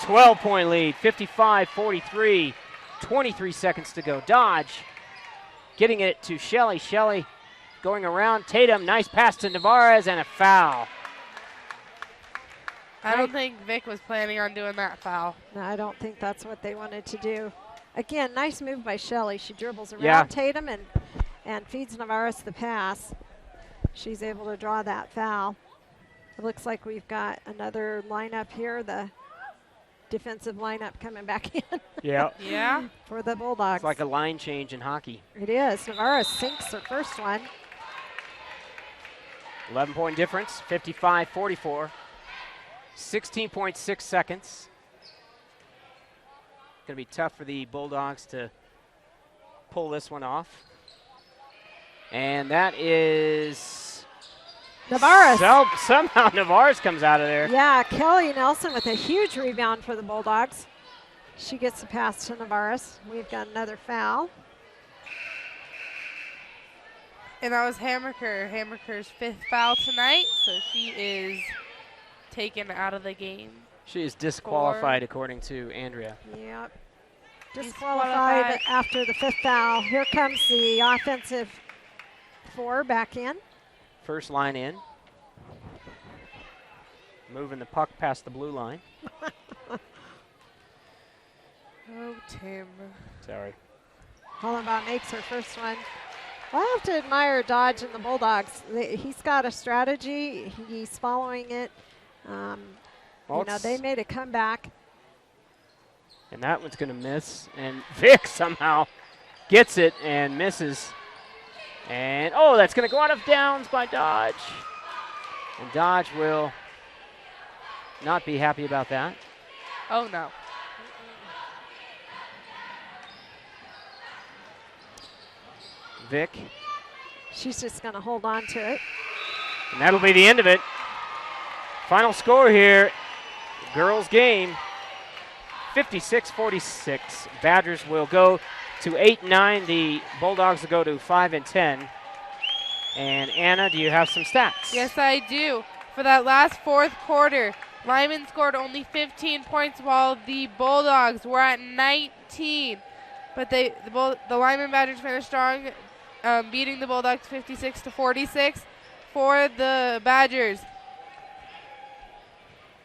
12-point lead, 55-43. 23 seconds to go. Dodge getting it to Shelley. Shelley going around Tatum. Nice pass to Navarez and a foul. I don't think Vic was planning on doing that foul. No, I don't think that's what they wanted to do. Again, nice move by Shelley. She dribbles around Tatum and feeds Navarez the pass. She's able to draw that foul. It looks like we've got another lineup here, the defensive lineup coming back in. Yeah. Yeah. For the Bulldogs. It's like a line change in hockey. It is. Navarez sinks her first one. 11-point difference, 55-44. 16.6 seconds. Going to be tough for the Bulldogs to pull this one off. And that is Navarez. Somehow Navarez comes out of there. Yeah, Kelly Nelson with a huge rebound for the Bulldogs. She gets the pass to Navarez. We've got another foul. And that was Hammerker. Hammerker's 5th foul tonight, so she is taken out of the game. She is disqualified according to Andrea. Yep. Disqualified after the 5th foul. Here comes the offensive 4 back in. First line in. Moving the puck past the blue line. Oh, Tim. Sorry. Hollenbaugh makes her first one. Well, I have to admire Dodge and the Bulldogs. He's got a strategy. He's following it. They made a comeback. And that one's going to miss. And Vic somehow gets it and misses. And, that's going to go out of bounds by Dodge. And Dodge will not be happy about that. Oh, no. Vic. She's just going to hold on to it. And that'll be the end of it. Final score here, girls game, 56-46. Badgers will go to 8-9. The Bulldogs will go to 5-10. And Anna, do you have some stats? Yes, I do. For that last 4th quarter, Limon scored only 15 points while the Bulldogs were at 19. But the Limon Badgers finished strong, beating the Bulldogs 56-46. For the Badgers,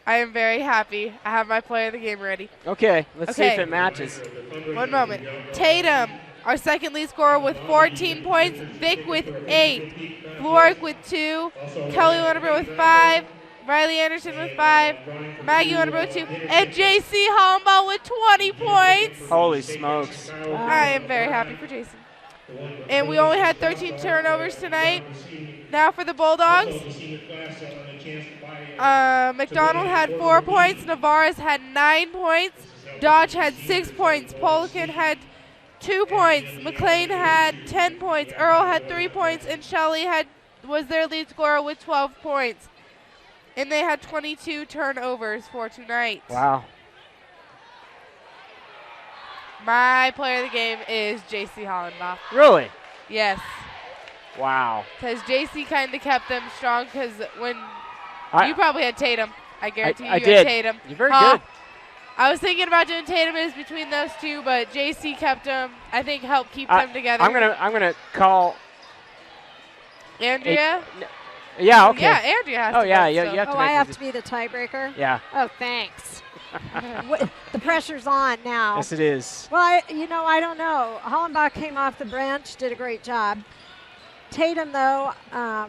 I am very happy. I have my play of the game ready. Okay, let's see if it matches. 1 moment. Tatum Our second lead scorer with 14 points, Vic with 8, Floric with 2, Kelly Lunenburg with 5, Riley Anderson with 5, Maggie Lunenburg with 2, and JC Hollenbaugh with 20 points. Holy smokes. I am very happy for Jason. And we only had 13 turnovers tonight. Now for the Bulldogs. McDonald had 4 points, Navarez had 9 points, Dodge had 6 points, Polican had 2 points, McLean had 10 points, Earl had 3 points, and Shelley was their lead scorer with 12 points. And they had 22 turnovers for tonight. Wow. My player of the game is JC Hollenbaugh. Really? Yes. Wow. Because JC kind of kept them strong because when you probably had Tatum. I guarantee you I had did. Tatum. You're very good. I was thinking about doing Tatum is between those two, but JC kept them. I think helped keep them together. I'm gonna call Andrea. Yeah. Okay. Yeah, Andrea has to yeah, vote, yeah. so. You have to. I have to be the tiebreaker. Yeah. Oh, thanks. The pressure's on now. Yes, it is. Well, I don't know. Hollenbach came off the bench, did a great job. Tatum, though,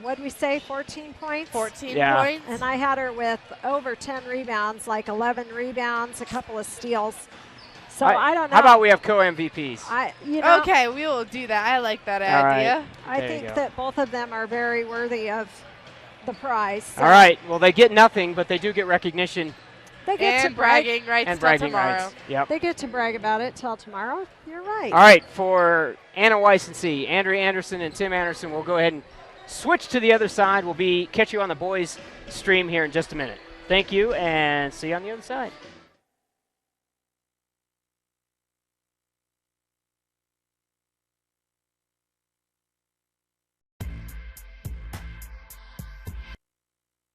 what did we say, 14 points? 14 points. And I had her with over 10 rebounds, like 11 rebounds, a couple of steals. So I don't know. How about we have co-MVPs? Okay, we will do that. I like that idea. Right. I think that both of them are very worthy of the prize. So. All right. Well, they get nothing, but they do get recognition. They get to bragging rights and till bragging tomorrow. rights. Yep. They get to brag about it till tomorrow. You're right. All right. For Anna Weiss and C, Andrea Anderson and Tim Anderson, we'll go ahead and switch to the other side. We'll catch you on the boys stream here in just a minute. Thank you, and see you on the other side.